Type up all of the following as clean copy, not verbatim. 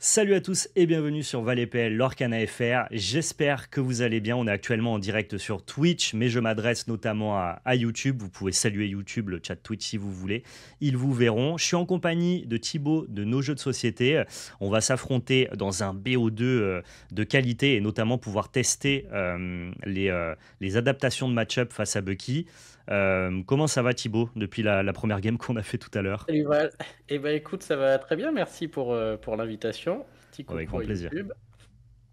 Salut à tous et bienvenue sur ValetPL, l'Orcana FR. J'espère que vous allez bien. On est actuellement en direct sur Twitch, mais je m'adresse notamment à YouTube. Vous pouvez saluer YouTube, le chat Twitch si vous voulez. Ils vous verront. Je suis en compagnie de Thibaut de Nos Jeux de Société. On va s'affronter dans un BO2 de qualité et notamment pouvoir tester les adaptations de match-up face à Bucky. Comment ça va Thibaut depuis la première game qu'on a fait tout à l'heure? Salut Val. Eh ben écoute, ça va très bien, merci pour l'invitation. Petit Avec coucou grand à plaisir. YouTube.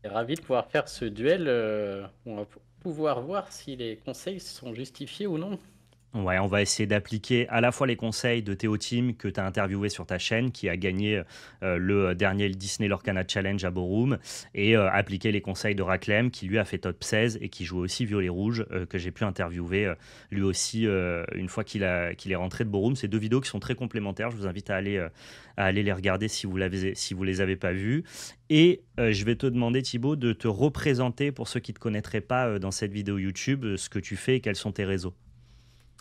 Et ravi de pouvoir faire ce duel. On va pouvoir voir si les conseils sont justifiés ou non. Ouais, on va essayer d'appliquer à la fois les conseils de Théo Team que tu as interviewé sur ta chaîne, qui a gagné le dernier Disney Lorcana Challenge à Borum, et appliquer les conseils de Raclem, qui lui a fait top 16 et qui joue aussi Violet Rouge, que j'ai pu interviewer lui aussi une fois qu'il est rentré de Borum. Ces deux vidéos qui sont très complémentaires. Je vous invite à aller les regarder si vous les avez pas vues. Et je vais te demander, Thibaut, de te représenter pour ceux qui ne te connaîtraient pas dans cette vidéo YouTube, ce que tu fais et quels sont tes réseaux.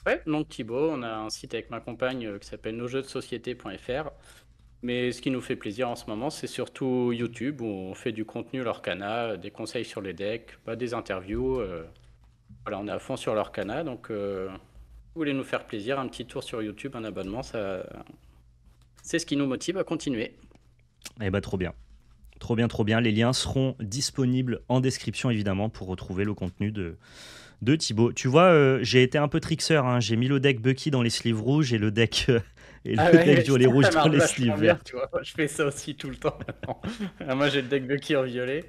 Ouais, donc Thibaut, on a un site avec ma compagne qui s'appelle nosjeuxdesociété.fr. Mais ce qui nous fait plaisir en ce moment, c'est surtout YouTube où on fait du contenu Lorcana, des conseils sur les decks, des interviews. Voilà, on est à fond sur Lorcana, donc vous voulez nous faire plaisir, un petit tour sur YouTube, un abonnement, ça, c'est ce qui nous motive à continuer. Eh ben, trop bien. Trop bien, trop bien. Les liens seront disponibles en description, évidemment, pour retrouver le contenu de Thibaut. Tu vois, j'ai été un peu trickseur, hein. J'ai mis le deck Bucky dans les sleeves rouges et le deck, et Ah le deck ouais, violet rouge ça dans marche les sleeves vachement bien, verts. tu vois. Je fais ça aussi tout le temps maintenant. Ah, moi, j'ai le deck Bucky en violet.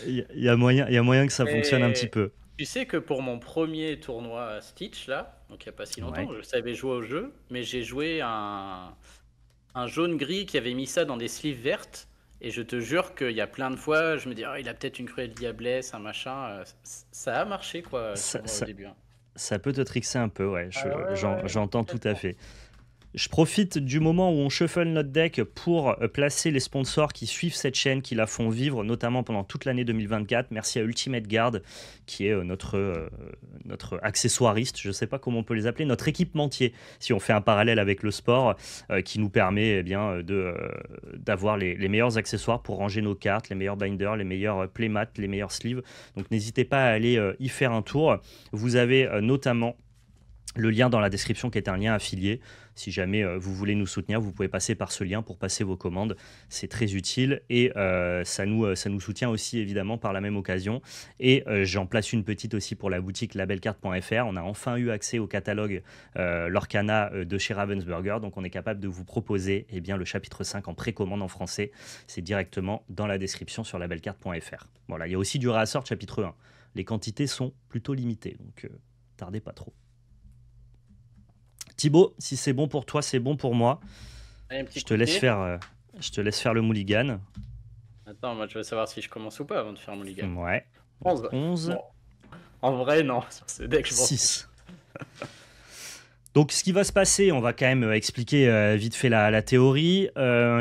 Il y a moyen que ça fonctionne un petit Mais peu. tu sais que pour mon premier tournoi à Stitch, là, donc il n'y a pas si longtemps, Ouais. je savais jouer au jeu, mais j'ai joué un jaune-gris qui avait mis ça dans des sleeves vertes. Et je te jure qu'il y a plein de fois, je me dis, ah, il a peut-être une cruelle diablesse, un machin. Ça a marché, quoi, Ça, sur moi au ça, début, hein. ça peut te trixer un peu, ouais. Ah ouais, ouais, J'entends tout à complètement. fait. Je profite du moment où on shuffle notre deck pour placer les sponsors qui suivent cette chaîne, qui la font vivre, notamment pendant toute l'année 2024. Merci à Ultimate Guard, qui est notre accessoiriste, je ne sais pas comment on peut les appeler, notre équipementier, si on fait un parallèle avec le sport, qui nous permet d'avoir les meilleurs accessoires pour ranger nos cartes, les meilleurs binders, les meilleurs playmats, les meilleurs sleeves. Donc n'hésitez pas à aller y faire un tour. Vous avez notamment le lien dans la description qui est un lien affilié. Si jamais vous voulez nous soutenir, vous pouvez passer par ce lien pour passer vos commandes. C'est très utile et ça nous soutient aussi évidemment par la même occasion. Et j'en place une petite aussi pour la boutique labelcarte.fr. On a enfin eu accès au catalogue Lorcana de chez Ravensburger. Donc on est capable de vous proposer bien, le chapitre 5 en précommande en français. C'est directement dans la description sur labelcarte.fr. Voilà, il y a aussi du réassort chapitre 1. Les quantités sont plutôt limitées, donc tardez pas trop. Thibaut, si c'est bon pour toi, c'est bon pour moi. Allez, un petit Je te coup de laisse dé. faire, je te laisse faire le mulligan. Attends, moi, je veux savoir si je commence ou pas avant de faire mon mulligan. Ouais. Donc 11. 11, Bon, en vrai, non. Sur ce deck, je m'en fiche. 6. Donc, ce qui va se passer, on va quand même expliquer vite fait la théorie.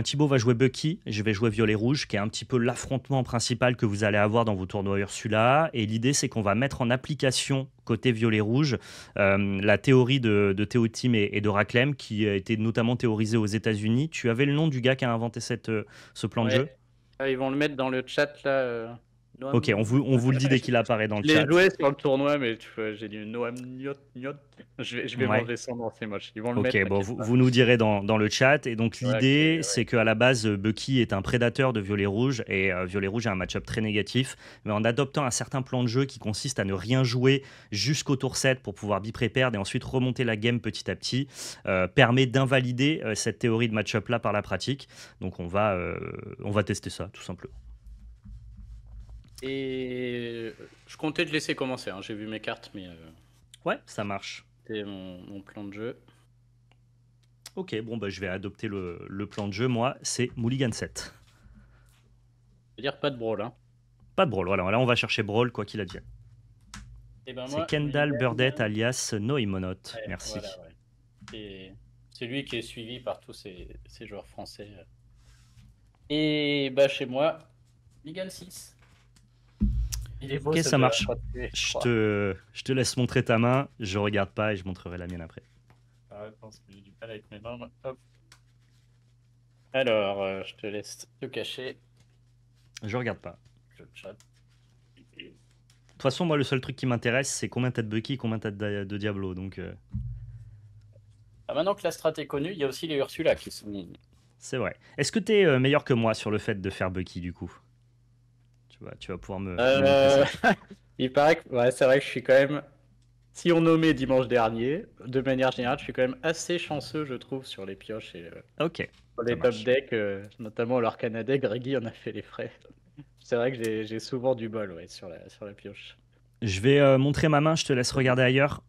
Thibaut va jouer Bucky, je vais jouer Violet-Rouge, qui est un petit peu l'affrontement principal que vous allez avoir dans vos tournois Ursula. Et l'idée, c'est qu'on va mettre en application côté Violet-Rouge la théorie de Théo Team et de Raclem, qui a été notamment théorisée aux États-Unis. Tu avais le nom du gars qui a inventé ce plan de jeu? Ouais. Ah, ils vont le mettre dans le chat, là. Ok, Noam... on vous le dit dès qu'il apparaît dans Je le l'ai chat. joué sur le tournoi, mais tu vois, j'ai dit Noam Niot, Niot. Je vais Ouais. manger son nom, c'est moche. Ils vont le Ok, mettre, bon, t'inquiète pas. vous nous direz dans le chat. Et donc, Ouais, ok, l'idée, ouais. c'est qu'à la base, Bucky est un prédateur de Violet Rouge. Et Violet Rouge a un match-up très négatif. Mais en adoptant un certain plan de jeu qui consiste à ne rien jouer jusqu'au tour 7 pour pouvoir bi-pré-perdre et ensuite remonter la game petit à petit, permet d'invalider cette théorie de match-up-là par la pratique. Donc, on va tester ça, tout simplement. Et je comptais te laisser commencer, hein. J'ai vu mes cartes, mais Ouais, ça marche. c'était mon plan de jeu. Ok, bon, bah, je vais adopter le plan de jeu. Moi, c'est Mulligan 7. Je veux dire, pas de brawl, hein. Pas de Brawl, voilà. Là, on va chercher Brawl, quoi qu'il advienne. Et ben C'est moi, Kendall Mulligan, Burdett alias Noimonote. ouais, voilà, Merci. ouais. Et c'est lui qui est suivi par tous ces joueurs français. Et bah chez moi, Mulligan 6. Il est beau Ok, ce ça jeu à marche. 3 tuer, je crois. Je te laisse montrer ta main. Je regarde pas et je montrerai la mienne après. Ah, je pense que j'ai du mal avec mes mains, moi. Hop. Alors, je te laisse te cacher. Je regarde pas. Je chatte. De toute façon, moi, le seul truc qui m'intéresse, c'est combien t'as de Bucky, combien t'as de Diablo. Donc, Ah, maintenant que la strat est connue, il y a aussi les Ursula qui sont. c'est vrai. Est-ce que t'es meilleur que moi sur le fait de faire Bucky, du coup? Tu vas pouvoir me montrer Euh, ça. Il paraît que ouais, c'est vrai que je suis quand même. Si on nommait dimanche dernier, de manière générale, je suis quand même assez chanceux, je trouve, sur les pioches et Ok, sur ça les top marche. decks, notamment l'Arcana deck. Greggy en a fait les frais. C'est vrai que j'ai souvent du bol ouais, sur la pioche. Je vais montrer ma main, je te laisse regarder ailleurs.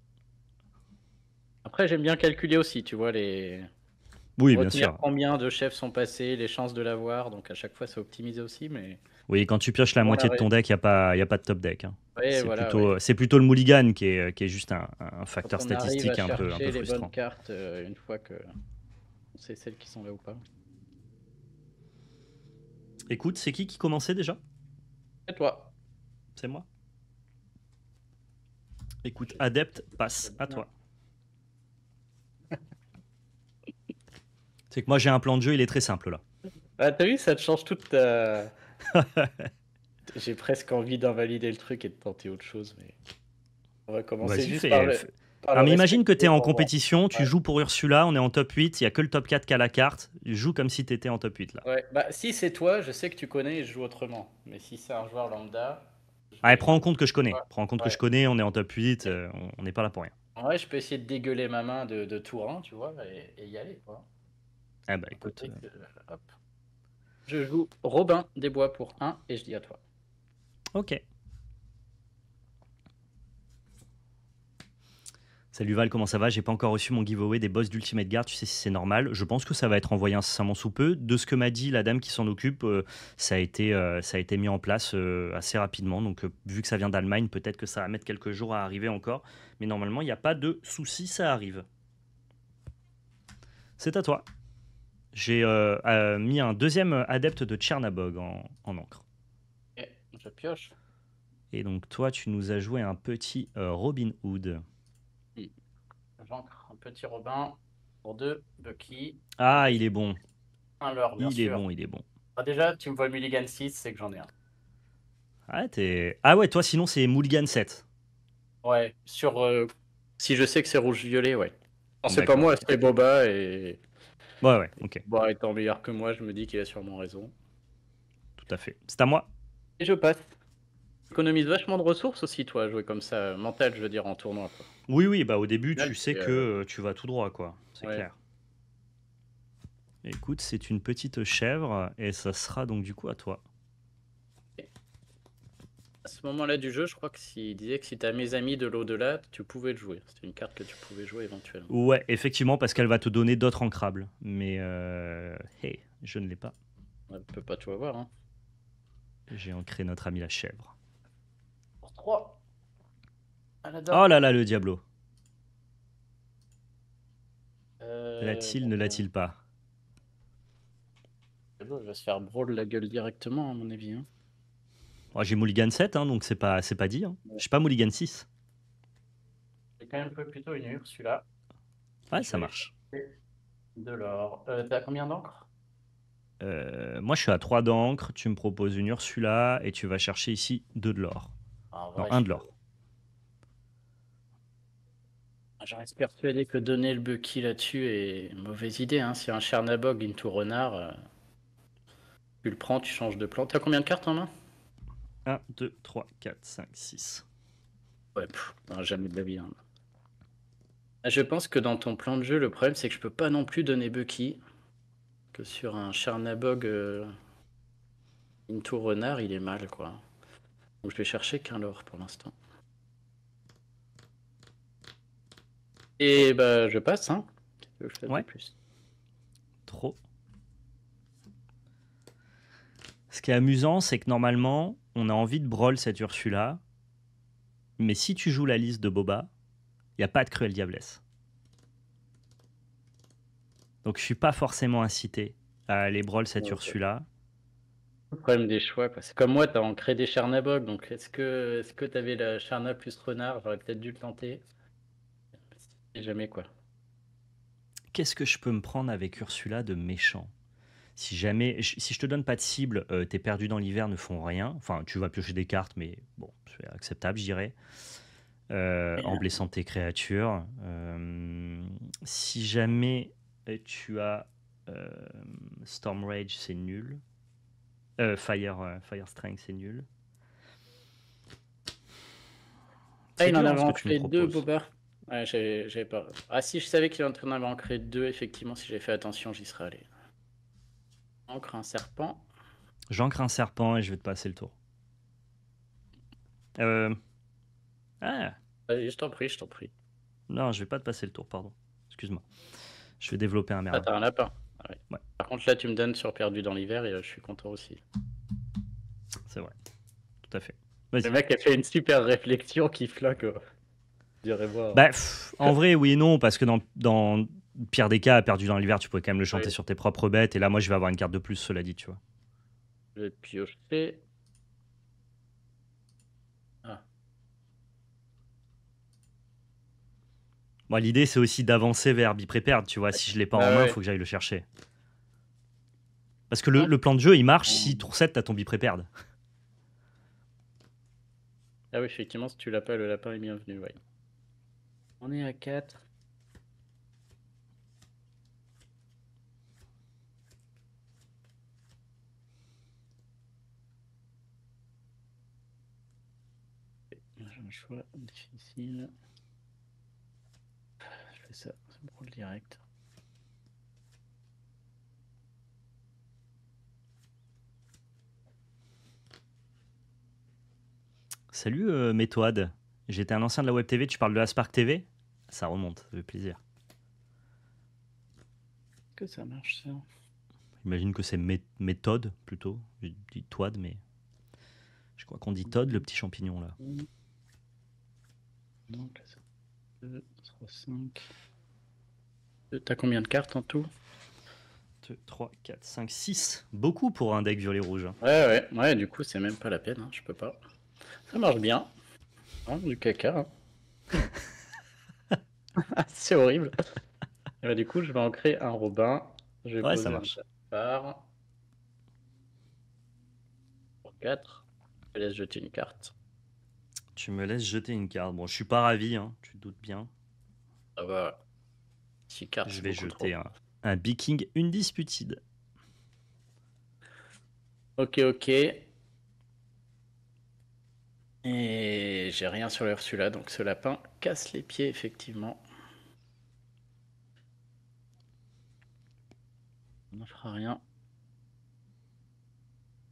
Après, j'aime bien calculer aussi, tu vois, les Oui, bien retenir sûr. combien de chefs sont passés, les chances de l'avoir. Donc à chaque fois, c'est optimisé aussi, mais Oui, quand tu pioches la on a moitié de ton réussi. deck, il y a pas de top deck, hein. Ouais, C'est voilà, plutôt, ouais. c'est plutôt le mulligan qui est juste un Quand facteur on arrive à statistique un peu chercher les bonnes frustrant. cartes, une fois que on sait celles qui sont là ou pas. Écoute, c'est qui commençait déjà? Et toi? C'est moi. Écoute, J'ai- Adepte, passe à Non. toi. C'est que moi j'ai un plan de jeu, il est très simple là. Ah, t'as vu, ça te change toute ta. J'ai presque envie d'invalider le truc et de tenter autre chose, mais on va commencer Vas-y, juste fais. par le Ah, mais imagine que respecter t'es en pour voir. compétition, tu Ouais. joues pour Ursula, on est en top 8, il y a que le top 4 qui a la carte, joue comme si t'étais en top 8 là. Ouais. Bah, si c'est toi, je sais que tu connais et je joue autrement. Mais si c'est un joueur lambda, je Allez, vais. prends en compte que je connais. Ouais. Prends en compte que je Ouais. connais, on est en top 8, on n'est pas là pour rien. En vrai, je peux essayer de dégueuler ma main de tour 1, tu vois, et y aller, quoi. Ah bah Un écoute. côté que. Hop. Je joue Robin des Bois pour 1 et je dis à toi. Ok. Salut Val, comment ça va? J'ai pas encore reçu mon giveaway des boss d'Ultimate Guard, tu sais si c'est normal. Je pense que ça va être envoyé incessamment sous peu. De ce que m'a dit la dame qui s'en occupe, ça a été mis en place assez rapidement. Donc vu que ça vient d'Allemagne, peut-être que ça va mettre quelques jours à arriver encore. Mais normalement, il n'y a pas de souci, ça arrive. C'est à toi. J'ai mis un deuxième adepte de Tchernabog en encre. Ok, je pioche. Et donc toi, tu nous as joué un petit Robin Hood. Hmm. J'ancre un petit Robin pour 2 Bucky. Ah, Et il est bon. un leurre, bien Il est sûr. bon, il est bon. Ah, déjà, tu me vois Mulligan 6, c'est que j'en ai un. Ah ouais, toi sinon c'est Mulligan 7. Ouais, si je sais que c'est rouge-violet, ouais. Non, c'est pas D'accord, moi, ok. c'est Boba et. Ouais, ouais, ok, Boba étant meilleur que moi, je me dis qu'il a sûrement raison. tout à fait. C'est à moi. Et je passe. Tu économises vachement de ressources aussi, toi, à jouer comme ça, mental, je veux dire, en tournoi, quoi. Oui, oui, bah au début, Là, tu sais que tu vas tout droit, quoi. C'est ouais. clair. Écoute, c'est une petite chèvre et ça sera donc du coup à toi. À ce moment-là du jeu, je crois que s'il disait que si t'as mes amis de l'au-delà, tu pouvais le jouer. C'était une carte que tu pouvais jouer éventuellement. Ouais, effectivement, parce qu'elle va te donner d'autres ancrables. Mais, hey, je ne l'ai pas. Elle peut pas tout avoir, hein. J'ai ancré notre ami la chèvre. Pour 3. À la Oh dame. là là, le diablo. Euh, L'a-t-il, ne l'a-t-il pas? il va se faire brawl la gueule directement, à mon avis, hein. Oh, j'ai Mulligan 7, hein, donc c'est pas dit. Hein. Ouais. Je suis pas Mulligan 6. J'ai quand même plutôt une Ursula. Ouais, Je ça vais aller marche. chercher de l'or. T'as combien d'encre? Moi, je suis à 3 d'encre. Tu me proposes une Ursula et tu vas chercher ici 2 de l'or. En Non, vrai, un je de peux. l'or. Je reste persuadé que donner le Bucky là-dessus est une mauvaise idée, hein. Si un Chernabog into renard, tu le prends, tu changes de plan. T'as combien de cartes en main? 1, 2, 3, 4, 5, 6. Ouais, non, jamais de la vie, hein. Je pense que dans ton plan de jeu, le problème c'est que je peux pas non plus donner Bucky. Que sur un Chernabog into renard, il est mal quoi. Donc je vais chercher qu'un lore pour l'instant. Et bah je passe, hein. Qu'est-ce que je fasse de Ouais, plus? trop. Ce qui est amusant, c'est que normalement, on a envie de brawl cette Ursula. Mais si tu joues la liste de Boba, il n'y a pas de Cruelle Diablesse. Donc je suis pas forcément incité à aller brawl cette Ouais, ouais. Ursula. Le problème des choix, quoi. C'est comme moi, t'as ancré des Chernabog, donc est-ce que t'avais la Charna plus renard? J'aurais peut-être dû le tenter. Et jamais quoi. Qu'est-ce que je peux me prendre avec Ursula de méchant? Si jamais, si je te donne pas de cible, tes perdus dans l'hiver ne font rien. Enfin, tu vas piocher des cartes, mais bon, c'est acceptable, je dirais. En blessant tes créatures. Si jamais tu as Storm Rage, c'est nul. Fire Strength, c'est nul. Ah, il en dur, hein, avait ce que tu me ancré deux, proposes. Boba. Ouais, j'avais pas. Ah, si je savais qu'il en avait ancré deux, effectivement, si j'avais fait attention, j'y serais allé. Ancre un serpent. J'ancre un serpent et je vais te passer le tour. Ah, Allez, je t'en prie, je t'en prie. non, je vais pas te passer le tour, pardon. Excuse-moi. Je vais développer un Ah, Merlin. t'as un lapin. Ah ouais. Ouais. Par contre, là, tu me donnes sur perdu dans l'hiver et je suis content aussi. C'est vrai. Tout à fait. Le Vas-y. mec a fait une super réflexion qui floque. Dirais-moi. Bah, en vrai, oui et non, parce que dans le pire des cas, perdu dans l'hiver, tu pourrais quand même le chanter Oui. sur tes propres bêtes. Et là, moi, je vais avoir une carte de plus, cela dit, tu vois. Je vais piocher. Ah. Moi, l'idée, c'est aussi d'avancer vers Be Prepared, tu vois. Si je l'ai pas en main, il ouais. faut que j'aille le chercher. Parce que le plan de jeu, il marche si tour 7, t'as ton Be Prepared. Ah oui, effectivement, si tu l'as pas, le lapin est bienvenu, ouais. On est à 4. J'ai un choix difficile. Je fais ça, c'est pour le direct. Salut, Métoide. J'étais un ancien de la Web TV, tu parles de la Spark TV? Ça remonte, ça fait plaisir. Que ça marche, ça. J'imagine que c'est méthode plutôt. Je dis Toad, mais je crois qu'on dit Todd, le petit champignon là. Donc là, c'est 2, 3, 5. T'as combien de cartes en tout? 2, 3, 4, 5, 6. Beaucoup pour un deck violet-rouge. Hein. Ouais, du coup, c'est même pas la peine, hein, je peux pas. Ça marche bien. Hein, du caca. Hein. C'est horrible. Et bah, du coup, je vais en créer un Robin. Je vais Ouais, ça poser un marche. Jaspar. Pour 4. Je laisse jeter une carte. Tu me laisses jeter une carte. Bon, je suis pas ravi, hein, tu te doutes bien. Ah bah, 6 cartes, Je c'est vais beaucoup trop. jeter un Biking Undisputed. Ok. Et j'ai rien sur l'Ursula, donc ce lapin casse les pieds, effectivement. On ne fera rien.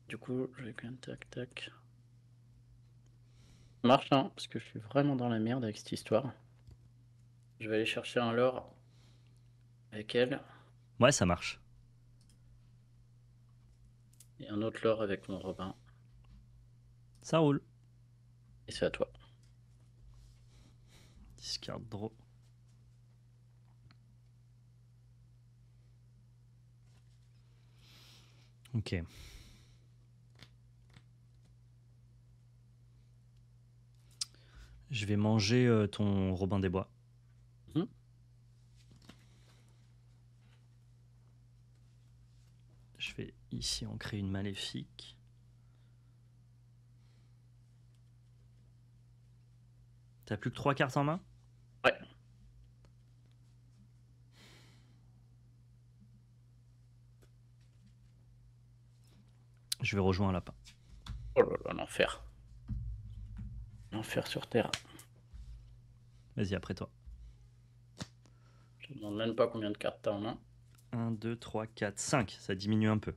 Du coup, je vais quand même tac. Ça marche, hein, parce que je suis vraiment dans la merde avec cette histoire. Je vais aller chercher un lore avec elle. Ouais, ça marche. Et un autre lore avec mon Robin. Ça roule. Et c'est à toi. Discard draw. Ok. Je vais manger ton Robin des Bois. Mhm. Je vais ici en créer une maléfique. T'as plus que 3 cartes en main? Ouais. Je vais rejoindre un lapin. Oh là là, l'enfer. L'enfer sur Terre. Vas-y, après toi. Je ne demande même pas combien de cartes t'as en main. 1, 2, 3, 4, 5. Ça diminue un peu.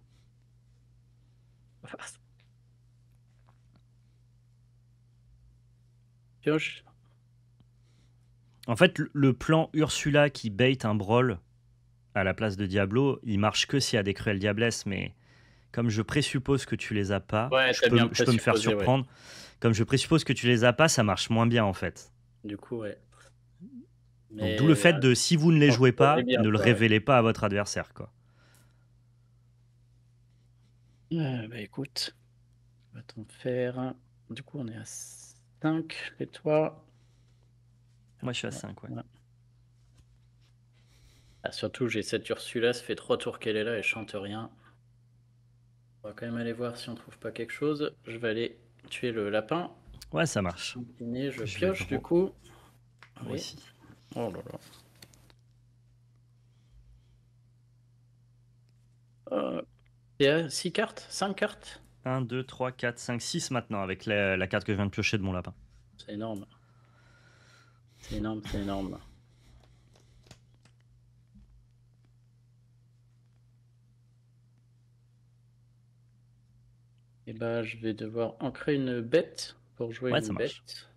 Pioche. En fait, le plan Ursula qui bait un brawl à la place de Diablo, il marche que s'il y a des cruelles diablesses, mais comme je présuppose que tu les as pas, Ouais, je t'as peux, bien je peux me faire présupposé, ouais. surprendre. Comme je présuppose que tu les as pas, ça marche moins bien en fait. Du coup, ouais. Donc d'où le fait de, si vous ne les on jouez supposait pas, bien ne le ça, ouais. révélez pas à votre adversaire, quoi. Bah écoute, on va t'en faire. Du coup, on est à 5. Et toi? Moi, je suis à 5, ouais. Ah, surtout, j'ai cette Ursula, ça fait 3 tours qu'elle est là, elle chante rien. On va quand même aller voir si on trouve pas quelque chose. Je vais aller tuer le lapin. Ouais, ça marche. Continuer, je Je vais pioche du coup. Moi Oui. aussi. Oh là là. 6 cartes? 5 cartes? 1, 2, 3, 4, 5, 6 maintenant avec la carte que je viens de piocher de mon lapin. C'est énorme. C'est énorme, c'est énorme. Et bah, je vais devoir ancrer une bête pour jouer Ouais, ça une marche. bête.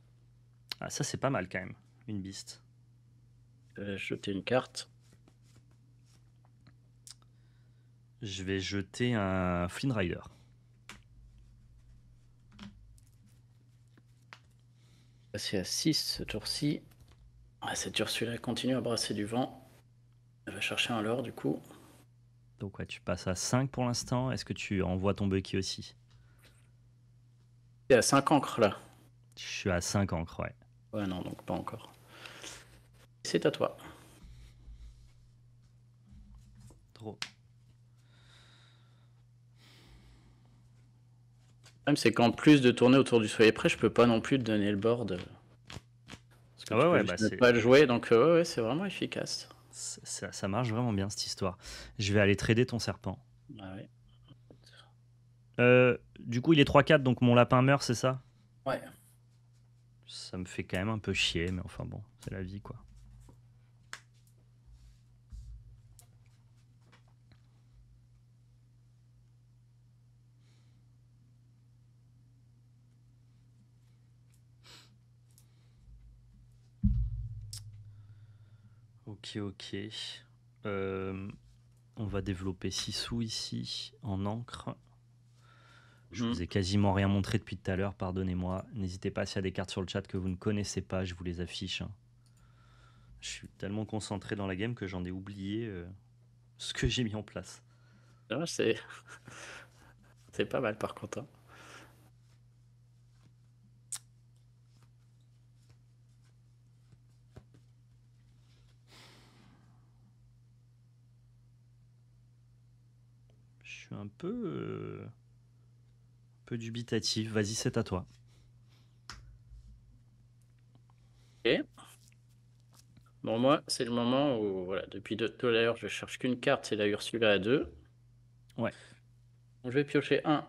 Ah, ça, c'est pas mal quand même. Une beast. Je vais jeter une carte. Je vais jeter un Flynn Rider. Passer à 6 ce tour-ci. Ah, cette Ursula continue à brasser du vent. Elle va chercher un leurre du coup. Donc ouais, tu passes à 5 pour l'instant. Est-ce que tu envoies ton Bucky aussi? C'est à 5 ancres là. Je suis à 5 encres, ouais. Ouais, non, donc pas encore. C'est à toi. Trop. Le problème, c'est qu'en plus de tourner autour du soleil près, je peux pas non plus te donner le board. Parce que Ah tu ouais, peux ouais, juste bah ne pas le jouer, donc ouais, c'est vraiment efficace. ça marche vraiment bien cette histoire. Je vais aller trader ton serpent. Ah ouais. Du coup, il est 3-4, donc mon lapin meurt, c'est ça? Ouais. Ça me fait quand même un peu chier, mais enfin bon, c'est la vie quoi. Ok, ok. On va développer 6 sous ici en encre. Je vous ai quasiment rien montré depuis tout à l'heure, pardonnez-moi. N'hésitez pas s'il y a des cartes sur le chat que vous ne connaissez pas, je vous les affiche. Hein. Je suis tellement concentré dans la game que j'en ai oublié ce que j'ai mis en place. Ah, c'est pas mal par contre. Hein. Je suis un peu dubitatif. Vas-y, c'est à toi. Ok. Bon, moi, c'est le moment où, voilà, depuis tout à l'heure, je cherche qu'une carte, c'est la Ursula à 2. Ouais. Donc, je vais piocher un.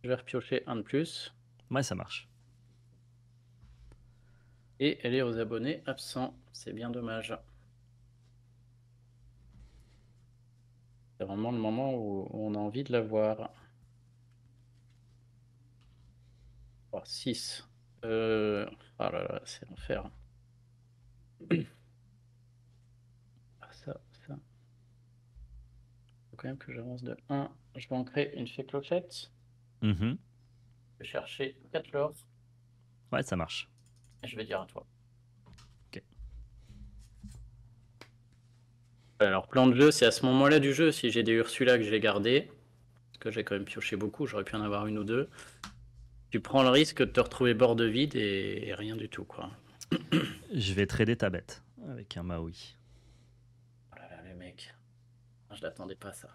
Je vais repiocher un de plus. Ouais, ça marche. Et elle est aux abonnés absents. C'est bien dommage. C'est vraiment le moment où on a envie de la voir. 6. Ah là là, c'est l'enfer. Ça. Faut quand même que j'avance de 1. Je vais en créer une fée clochette. Mhm. Je vais chercher 4 lords. Ouais, ça marche. Et je vais dire à toi. Ok. Alors, plan de jeu, c'est à ce moment-là du jeu, si j'ai des Ursula que j'ai gardés, parce que j'ai quand même pioché beaucoup, j'aurais pu en avoir une ou deux, tu prends le risque de te retrouver bord de vide et rien du tout, quoi. Je vais trader ta bête avec un Maui. Oh là là, les mecs. Je l'attendais pas, ça.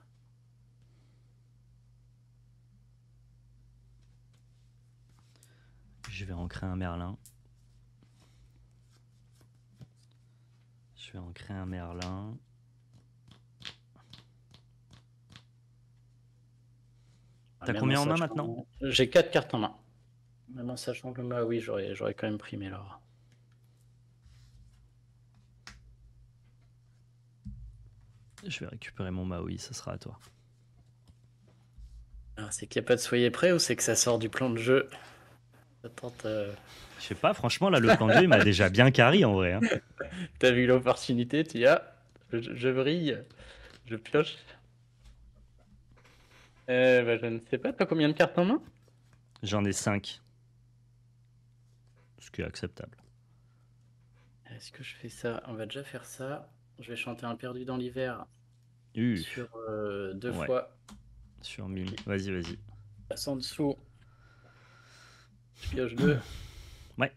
Je vais en créer un Merlin. Je vais en créer un Merlin. T'as combien en main maintenant? J'ai 4 cartes en main. Même en sachant que moi, oui, j'aurais quand même primé l'or. Je vais récupérer mon Maui, ce sera à toi. Alors, c'est qu'il n'y a pas de soyez prêt ou c'est que ça sort du plan de jeu? Attends, Je sais pas, franchement, là, le plan de jeu, il m'a déjà bien carré en vrai. Hein. t'as vu l'opportunité, tu y as. Je brille, je pioche. Bah, je ne sais pas, t'as combien de cartes en main? J'en ai 5. Ce qui est acceptable. Est-ce que je fais ça? On va déjà faire ça. Je vais chanter un perdu dans l'hiver sur 2 ouais. fois. Sur 1000. Vas-y, vas-y. Passe en dessous. Je pioche 2. Ouais.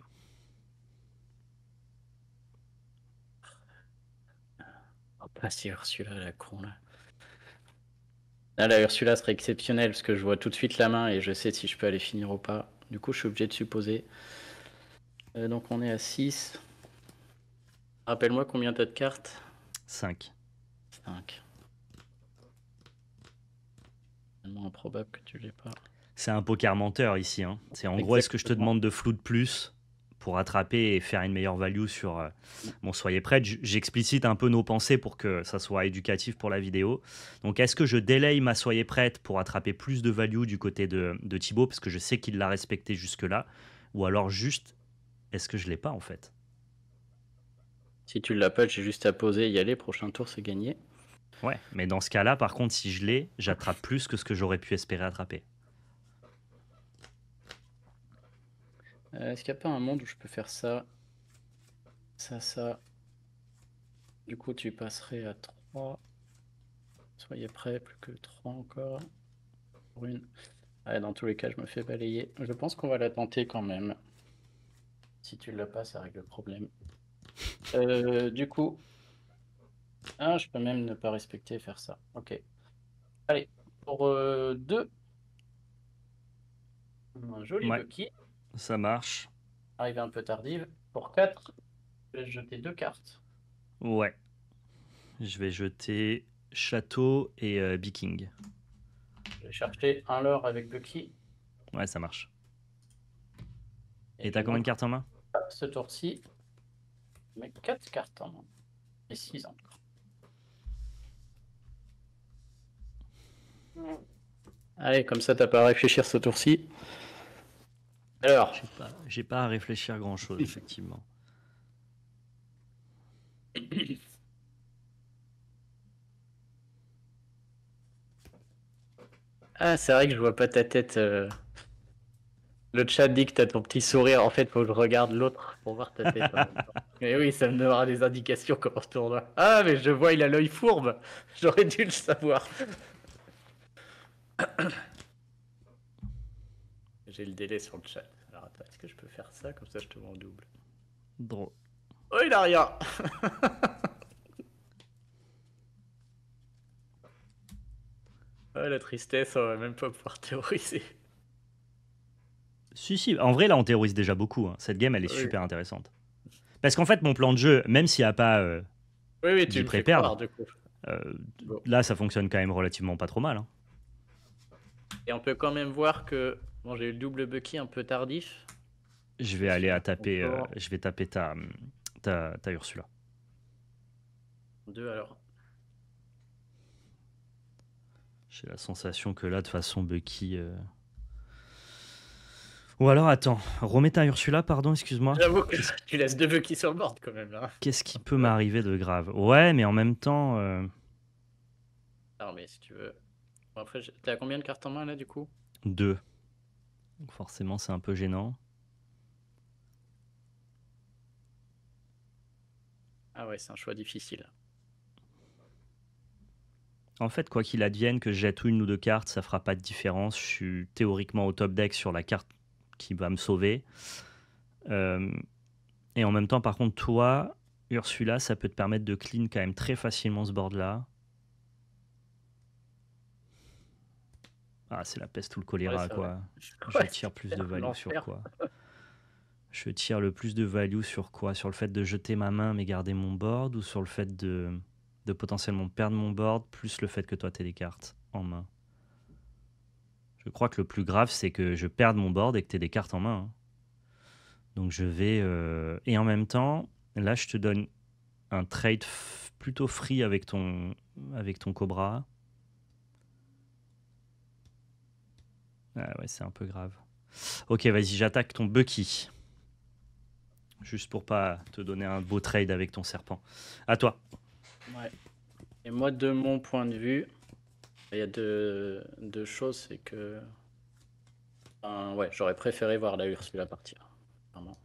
Oh, pas si celui-là, la con là. Là, la Ursula serait exceptionnelle parce que je vois tout de suite la main et je sais si je peux aller finir ou pas. Du coup, je suis obligé de supposer. Donc, on est à 6. Rappelle-moi combien t'as de cartes? 5. 5. Tellement improbable que tu l'aies pas. C'est un poker menteur ici. Hein. C'est en gros, est-ce que je te Exactement. demande de flou de plus pour attraper et faire une meilleure value sur bon, soyez prêts. J'explicite un peu nos pensées pour que ça soit éducatif pour la vidéo. Donc, est-ce que je délaye ma soyez prête pour attraper plus de value du côté de Thibaut parce que je sais qu'il l'a respecté jusque-là, ou alors juste, est-ce que je l'ai pas en fait? Si tu l'as pas, j'ai juste à poser et y aller. Prochain tour, c'est gagné. Ouais, mais dans ce cas-là, par contre, si je l'ai, j'attrape plus que ce que j'aurais pu espérer attraper. Est-ce qu'il n'y a pas un monde où je peux faire ça? Ça. Du coup, tu passerais à 3. Soyez prêts, plus que 3 encore. Pour une. Ouais, dans tous les cas, je me fais balayer. Je pense qu'on va la tenter quand même. Si tu l'as pas, ça règle le problème. Du coup. Ah, je peux même ne pas respecter et faire ça. Ok. Allez, pour 2. Un joli Ouais, Bucky. ça marche. Arrivée un peu tardive. Pour 4, je vais jeter 2 cartes. Ouais. Je vais jeter Château et Viking. Je vais chercher un leurre avec Bucky. Ouais, ça marche. Et Et je t'as combien de monte cartes en main? ce tour-ci. Je mets 4 cartes en main. Et 6 encore. Allez, comme ça, t'as pas à réfléchir ce tour-ci. Alors, J'ai pas à réfléchir grand-chose, effectivement. ah, c'est vrai que je vois pas ta tête. Le chat dit que t'as ton petit sourire. En fait, faut que je regarde l'autre pour voir ta tête en même temps. Mais oui, ça me donnera des indications comment ce tournoi. Ah, mais je vois, il a l'œil fourbe. J'aurais dû le savoir. J'ai le délai sur le chat. Alors attends, est-ce que je peux faire ça? Comme ça, je te vois en double. Drôle. Oh, il a rien. Oh, la tristesse, on va même pas pouvoir théoriser. Si, en vrai, là, on théorise déjà beaucoup. Hein. Cette game, elle est Oui, super intéressante. Parce qu'en fait, mon plan de jeu, même s'il n'y a pas oui, tu d'y me fais pré-perdre, croire, du coup. euh, Bon. là, ça fonctionne quand même relativement pas trop mal. Hein. Et on peut quand même voir que bon, j'ai eu le double Bucky un peu tardif. Je vais aller à Mon taper, tour. je vais taper ta Ursula. 2 alors. J'ai la sensation que là, de toute façon, Bucky. Ou alors, attends, remets ta Ursula, pardon, excuse-moi. J'avoue que tu laisses 2 Bucky sur le board quand même là. Qu'est-ce qui peut m'arriver de grave? Ouais, mais en même temps, Alors, mais si tu veux. Bon, après, t'as combien de cartes en main là du coup? 2. Donc forcément, c'est un peu gênant. Ah ouais, c'est un choix difficile. En fait, quoi qu'il advienne, que je jette une ou deux cartes, ça fera pas de différence. Je suis théoriquement au top deck sur la carte qui va me sauver. Et en même temps, par contre, toi, Ursula, ça peut te permettre de clean quand même très facilement ce board-là. Ah, c'est la peste ou le choléra, Ouais, quoi. Je ouais, tire plus de value sur l'enfer. quoi? Je tire le plus de value sur quoi? Sur le fait de jeter ma main mais garder mon board, ou sur le fait de potentiellement perdre mon board, plus le fait que toi, tu aies des cartes en main? Je crois que le plus grave, c'est que je perde mon board et que tu aies des cartes en main. Hein. Donc je vais... Et en même temps, là, je te donne un trade plutôt free avec ton Cobra. Ah ouais, c'est un peu grave. Ok, vas-y, j'attaque ton Bucky. Juste pour pas te donner un beau trade avec ton serpent. À toi. Ouais. Et moi, de mon point de vue, il y a deux choses, c'est que. Ouais, j'aurais préféré voir la Ursula partir. Vraiment.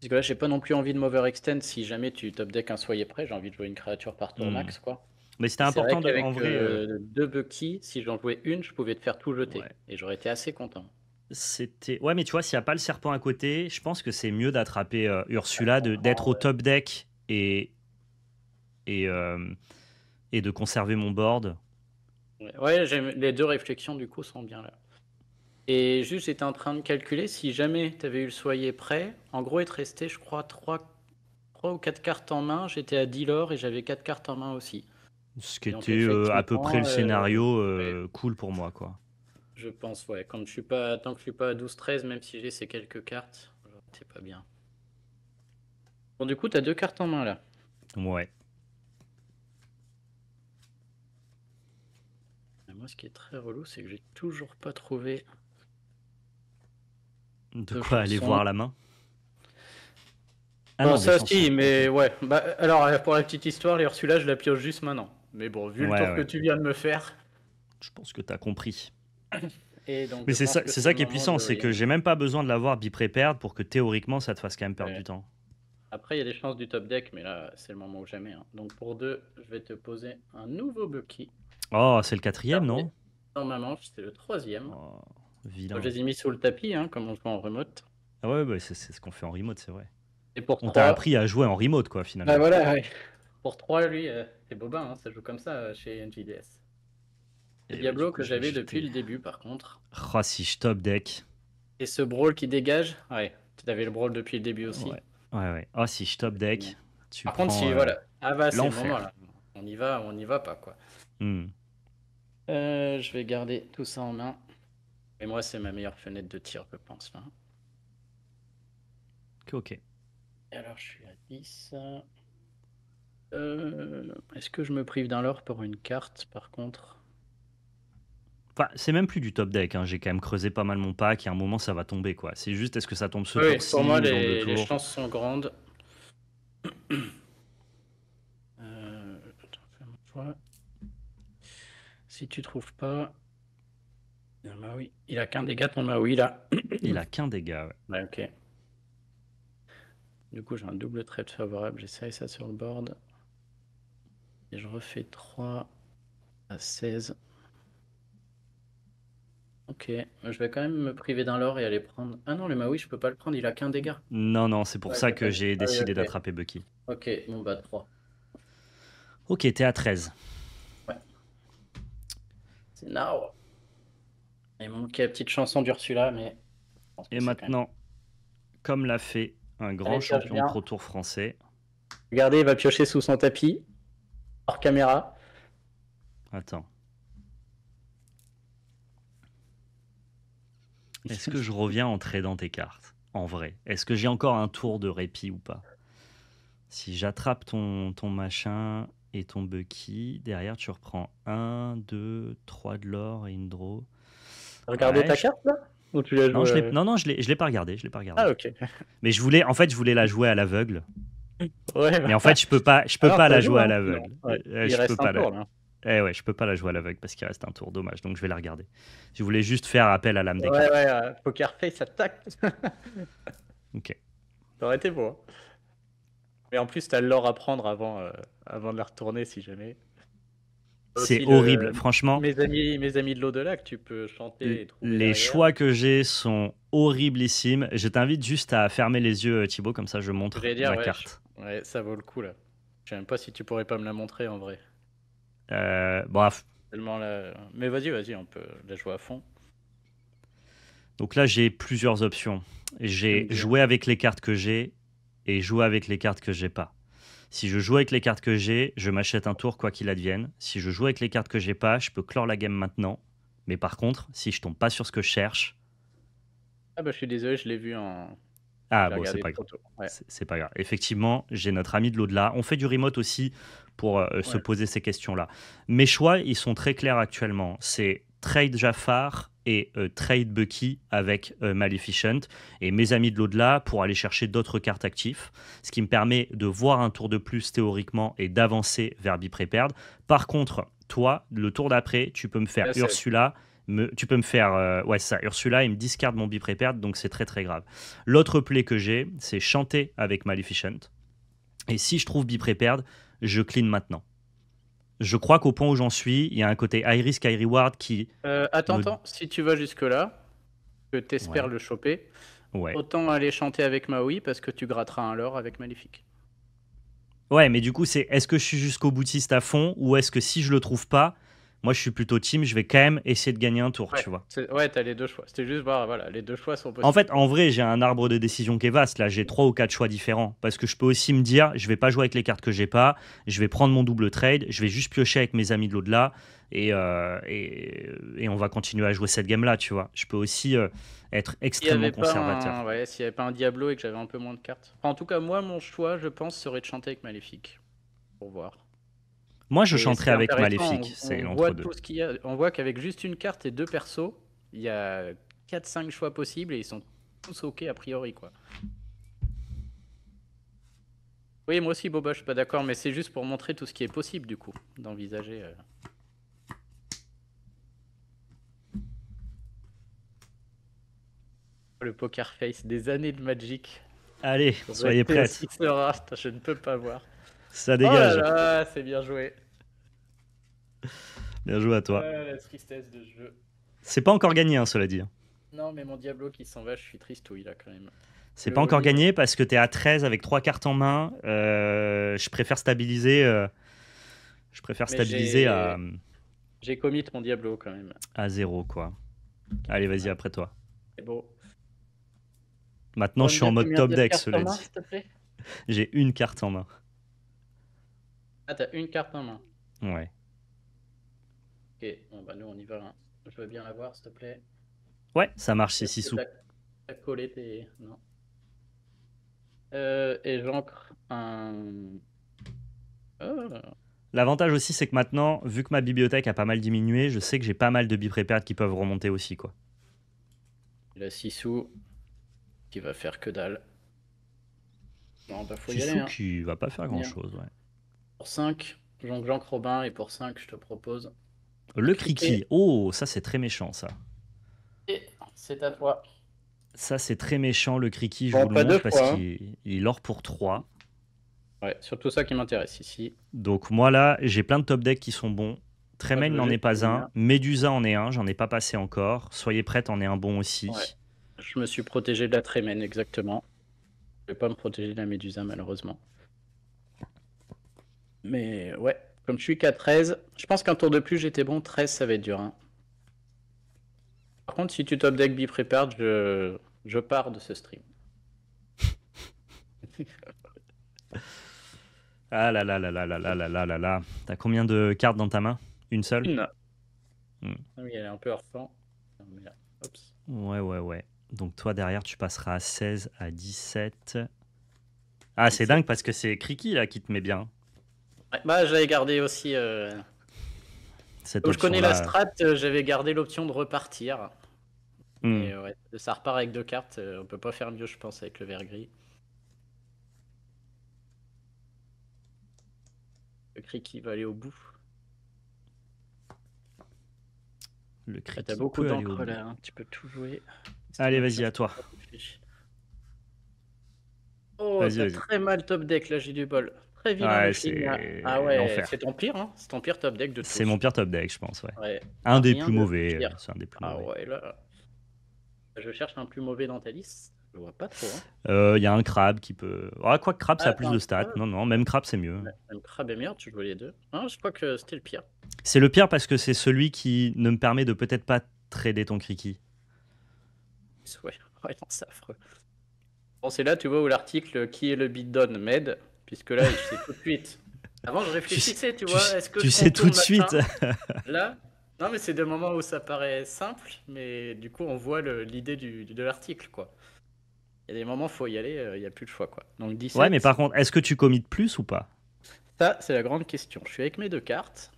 Parce que là, j'ai pas non plus envie de m'overextend. Si jamais tu top deck un soyez prêt, j'ai envie de jouer une créature par tour max, quoi. Mais c'était Et c'est vrai important de, en qu'avec vrai. 2 Bucky, si j'en jouais une, je pouvais te faire tout jeter. Ouais. Et j'aurais été assez content. C'était. Ouais, mais tu vois, s'il n'y a pas le serpent à côté, je pense que c'est mieux d'attraper Ursula, d'être au top deck et, et de conserver mon board Ouais, les deux réflexions du coup sont bien là. Et juste, j'étais en train de calculer si jamais tu avais eu le soyer prêt. En gros, il te restait, je crois, 3 ou 4 cartes en main. J'étais à 10 l'or et j'avais 4 cartes en main aussi. Ce qui Et donc, était à peu près effectivement, le scénario ouais, cool pour moi, quoi. je pense, ouais. Quand je suis pas, tant que je suis pas à 12-13, même si j'ai ces quelques cartes, c'est pas bien. Bon, du coup, tu as 2 cartes en main là. Ouais. Et moi, ce qui est très relou, c'est que j'ai toujours pas trouvé De de quoi aller chanson. voir la main? Ah Bon, non, des ça chansons. si, mais Ok. ouais. Bah, alors, pour la petite histoire, les Ursula, je la pioche juste maintenant. Mais bon, vu le Ouais, tour que ouais. tu viens de me faire, Je pense que t'as compris. et donc Mais je pense que c'est c'est ça le qui est moment de puissant, c'est y que aller. j'ai même pas besoin de l'avoir be-prepared pour que théoriquement ça te fasse quand même perdre Ouais. du temps. Après, il y a des chances du top deck, mais là, c'est le moment ou jamais, hein. Donc pour 2, je vais te poser un nouveau Bucky. Oh, c'est le quatrième, non? Dans ma manche, c'est le 3e. Oh, Moi, je vilain. les ai mis sous le tapis, hein, comme on joue en remote. Ah ouais, bah, c'est ce qu'on fait en remote, c'est vrai. Et pour On t'a 3, appris à jouer en remote, quoi, bah finalement. voilà, ouais. Pour 3, lui, c'est bobin, hein, ça joue comme ça chez NJDS. C'est Et ouais, du Diablo coup, que je vais j'avais depuis jeter. le début, par contre. Oh, si je top deck. Et ce brawl qui dégage, ouais, tu avais le brawl depuis le début aussi. Ouais, ouais, ouais. Oh, si je top deck, tu Par contre, prends si, voilà. Ah bah, c'est le moment, l'enfer. là. On y va pas, quoi. Hmm. Je vais garder tout ça en main. Et moi, c'est ma meilleure fenêtre de tir, je pense, là. Ok. Et alors, je suis à 10. Est-ce que je me prive d'un lore pour une carte, par contre? Enfin, c'est même plus du top deck, hein. J'ai quand même creusé pas mal mon pack et à un moment ça va tomber, quoi. C'est juste est-ce que ça tombe ce Oui, pour moi, tour-ci ou dans 2 tours? chances sont grandes. Attends, fais mon choix. Si tu trouves pas... Ah bah oui, il a qu'un dégât ton Maui, là. Il a qu'un dégât, ouais. Ouais, ok. Du coup, j'ai un double trade favorable. J'essaye ça sur le board. Et je refais 3 à 16. Ok, je vais quand même me priver d'un lore et aller prendre... Ah non, le Maui, je peux pas le prendre, il a qu'un dégât. Non, non, c'est pour Ouais, ça j'ai que pas vu. j'ai Ah oui, décidé ok. d'attraper Bucky. Ok, bon bah 3. Ok, t'es à 13. Ouais, c'est now. Il manquait la petite chanson d'Ursula, mais je pense que Et c'est quand même... maintenant, comme l'a fait un grand Allez, pioche champion de bien. Pro Tour français. Regardez, il va piocher sous son tapis, hors caméra. Attends. Est-ce que je reviens en tradant tes cartes? En vrai. Est-ce que j'ai encore un tour de répit ou pas? Si j'attrape ton machin et ton Bucky, derrière tu reprends 1, 2, 3 de l'or et une draw. Regardez Ouais, ta carte là? Ou tu l'as non, joué non, non, je l'ai pas regardé, je l'ai pas regardé. Ah ok. Mais je voulais la jouer à l'aveugle. Ouais, Mais en fait, je peux alors pas ça la joue, jouer à hein, sinon. l'aveugle. Ouais. Il Je peux reste un pas la... tour là. Eh ouais, je peux pas la jouer à l'aveugle parce qu'il reste un tour, dommage. Donc je vais la regarder. Je voulais juste faire appel à l'âme des Ouais, cartes. ouais, Poker Face attaque. Ok. Ça aurait été beau, hein. Mais en plus, t'as l'or à prendre avant de la retourner si jamais. C'est Aussi horrible, franchement. mes amis de l'au-delà que tu peux chanter et trouver Les derrière. choix que j'ai sont horriblissimes. Je t'invite juste à fermer les yeux, Thibaut, comme ça je montre J'allais dire, ma ouais, carte. ouais, ça vaut le coup là. Je sais même pas si tu pourrais pas me la montrer en vrai. Bref. Tellement là. Mais vas-y, on peut la jouer à fond. Donc là, j'ai plusieurs options. Tu me J'ai dis, hein. joué avec les cartes que j'ai et joué avec les cartes que j'ai pas. Si je joue avec les cartes que j'ai, je m'achète un tour quoi qu'il advienne. Si je joue avec les cartes que j'ai pas, je peux clore la game maintenant. Mais par contre, si je tombe pas sur ce que je cherche, Ah bah je suis désolé, je l'ai vu en. ah J'ai bon, c'est regardé pas trop grave. tôt. Ouais. C'est pas grave. Effectivement, j'ai notre ami de l'au-delà. On fait du remote aussi pour se Ouais. poser ces questions-là. Mes choix, ils sont très clairs actuellement. C'est trade Jafar et trade Bucky avec Maleficent et mes amis de l'au-delà pour aller chercher d'autres cartes actifs, ce qui me permet de voir un tour de plus théoriquement et d'avancer vers Be-Prepared. Par contre, toi, le tour d'après, tu peux me faire Là, Ursula. Tu peux me faire ouais, ça, Ursula, il me discard mon Be-Prepared, donc c'est très très grave. L'autre play que j'ai, c'est chanter avec Maleficent. Et si je trouve Be-Prepared, je clean maintenant. Je crois qu'au point où j'en suis, il y a un côté high risk, high reward qui me... attends, si tu vas jusque-là, que t'espères Ouais, le choper, ouais. autant aller chanter avec Maui parce que tu gratteras un lore avec Maléfique. Ouais, mais du coup, c'est est-ce que je suis jusqu'au boutiste à fond ou est-ce que si je le trouve pas, Moi, je suis plutôt team, je vais quand même essayer de gagner un tour, Ouais, tu vois. ouais, t'as les deux choix. C'était juste voir, voilà, les deux choix sont En possibles. fait, en vrai, j'ai un arbre de décision qui est vaste. Là, j'ai 3 ou 4 choix différents. Parce que je peux aussi me dire, je vais pas jouer avec les cartes que j'ai pas. Je vais prendre mon double trade. Je vais juste piocher avec mes amis de l'au-delà. Et on va continuer à jouer cette game-là, tu vois. Je peux aussi être S'il y avait extrêmement pas conservateur. ouais, s'il y avait pas un Diablo et que j'avais un peu moins de cartes. Enfin, en tout cas, moi, mon choix, je pense, serait de chanter avec Maléfique. Pour voir. Moi, je Et chanterai c'est avec intéressant, Maléfique. C'est on voit l'entre-deux. tout ce qu'il y a. On voit qu'avec juste une carte et deux persos, il y a 4-5 choix possibles et ils sont tous ok a priori, quoi. Oui, moi aussi, Boba, je suis pas d'accord, mais c'est juste pour montrer tout ce qui est possible, du coup, d'envisager. Le poker face des années de Magic. Allez, soyez prêtes. Aussi sera, je ne peux pas voir. Ça Oh là dégage. là, c'est bien joué. Bien joué à toi. La tristesse de jeu. C'est pas encore gagné, hein, cela dit. Non, mais mon Diablo qui s'en va, je suis tristouille là quand même. C'est Le pas encore all-in. gagné parce que t'es à 13 avec 3 cartes en main. Je préfère stabiliser. Mais À, j'ai commit mon Diablo quand même. à 0, quoi. Allez, vas-y, après toi. C'est beau. Maintenant, je suis en mode top deck, cela cela dit. s'il te plaît. J'ai une carte en main. Ah, t'as une carte en main. Ouais. Ok, bon bah nous on y va. Hein. Je veux bien la voir, s'il te plaît. Ouais, ça marche, c'est Est-ce 6 que sous. t'as collé tes... Non. Et j'ancre un... Oh. L'avantage aussi, c'est que maintenant, vu que ma bibliothèque a pas mal diminué, je sais que j'ai pas mal de bi-prépared qui peuvent remonter aussi, quoi. Il a 6 sous qui va faire que dalle. Non, bah faut y 6 aller. sous Hein. qui va pas faire Bien. grand-chose, ouais. Pour 5, Jean-Claude Robin, et pour 5, je te propose... Le Kriki. Oh, ça, c'est très méchant, ça. Et c'est à toi. Ça, c'est très méchant, le Kriki, je Bon, vous le pas deux montre parce fois, hein. qu'il il or pour 3. Ouais, surtout ça qui m'intéresse ici. Donc moi là, j'ai plein de top decks qui sont bons. Tremaine je veux n'en est juste pas un. finir. Medusa en est un, j'en ai pas passé encore. Soyez prête en est un bon aussi. Ouais. Je me suis protégé de la Trémène, exactement. Je vais pas me protéger de la Médusa, malheureusement. Mais ouais, comme je suis qu'à 13, je pense qu'un tour de plus, j'étais bon. 13, ça va être dur. Hein. Par contre, si tu top deck be prepared, je pars de ce stream. Ah là là là là là là là là là là. T'as combien de cartes dans ta main? Une seule? Une. Hmm. Ah oui, elle est un peu hors temps. Oups. Ouais, ouais, ouais. Donc toi derrière, tu passeras à 16, à 17. Ah, c'est dingue parce que c'est Kriki là qui te met bien. Ouais, bah, j'avais gardé aussi... Cette Comme je connais option-là. la strat, j'avais gardé l'option de repartir. Hmm. Et ouais, ça repart avec 2 cartes. On peut pas faire mieux, je pense, avec le vert gris. Le Kriki va aller au bout. Le Kriki T'as beaucoup peut aller au d'encre bout. là, hein. Tu peux tout jouer. Allez, vas-y, à toi. Oh, Vas-y, t'as vas-y. très mal top deck, là j'ai du bol. Très vilain Ouais, le film. c'est Ah ouais, l'enfer. c'est ton pire, hein. C'est ton pire top deck de tous. C'est mon pire top deck, je pense, ouais. Ouais. Un des Rien plus de mauvais. pire. C'est un des plus Ah mauvais. ouais, là. Je cherche un plus mauvais dans ta liste. Je vois pas trop. Hein. Il y a un crabe qui peut. Ah, quoi que crabe, ça a plus Attends, de stats. Non, non, même crabe, c'est mieux. Même crabe et merde, tu jouais les deux. Non, je crois que c'était le pire. C'est le pire parce que c'est celui qui ne me permet de peut-être pas trader ton Kriki. Ouais, ouais, non, c'est affreux. Bon, c'est là, tu vois, où l'article qui est le bidon m'aide, puisque là, je sais tout de suite. Avant, je réfléchissais, tu vois, est-ce que tu je sais tout de contourne suite. Là, non, mais c'est des moments où ça paraît simple, mais du coup, on voit l'idée de l'article, quoi. Il y a des moments, faut y aller, il n'y a plus de choix, quoi. Donc 17. Ouais, mais par contre, est-ce que tu commites plus ou pas? Ça, c'est la grande question. Je suis avec mes 2 cartes,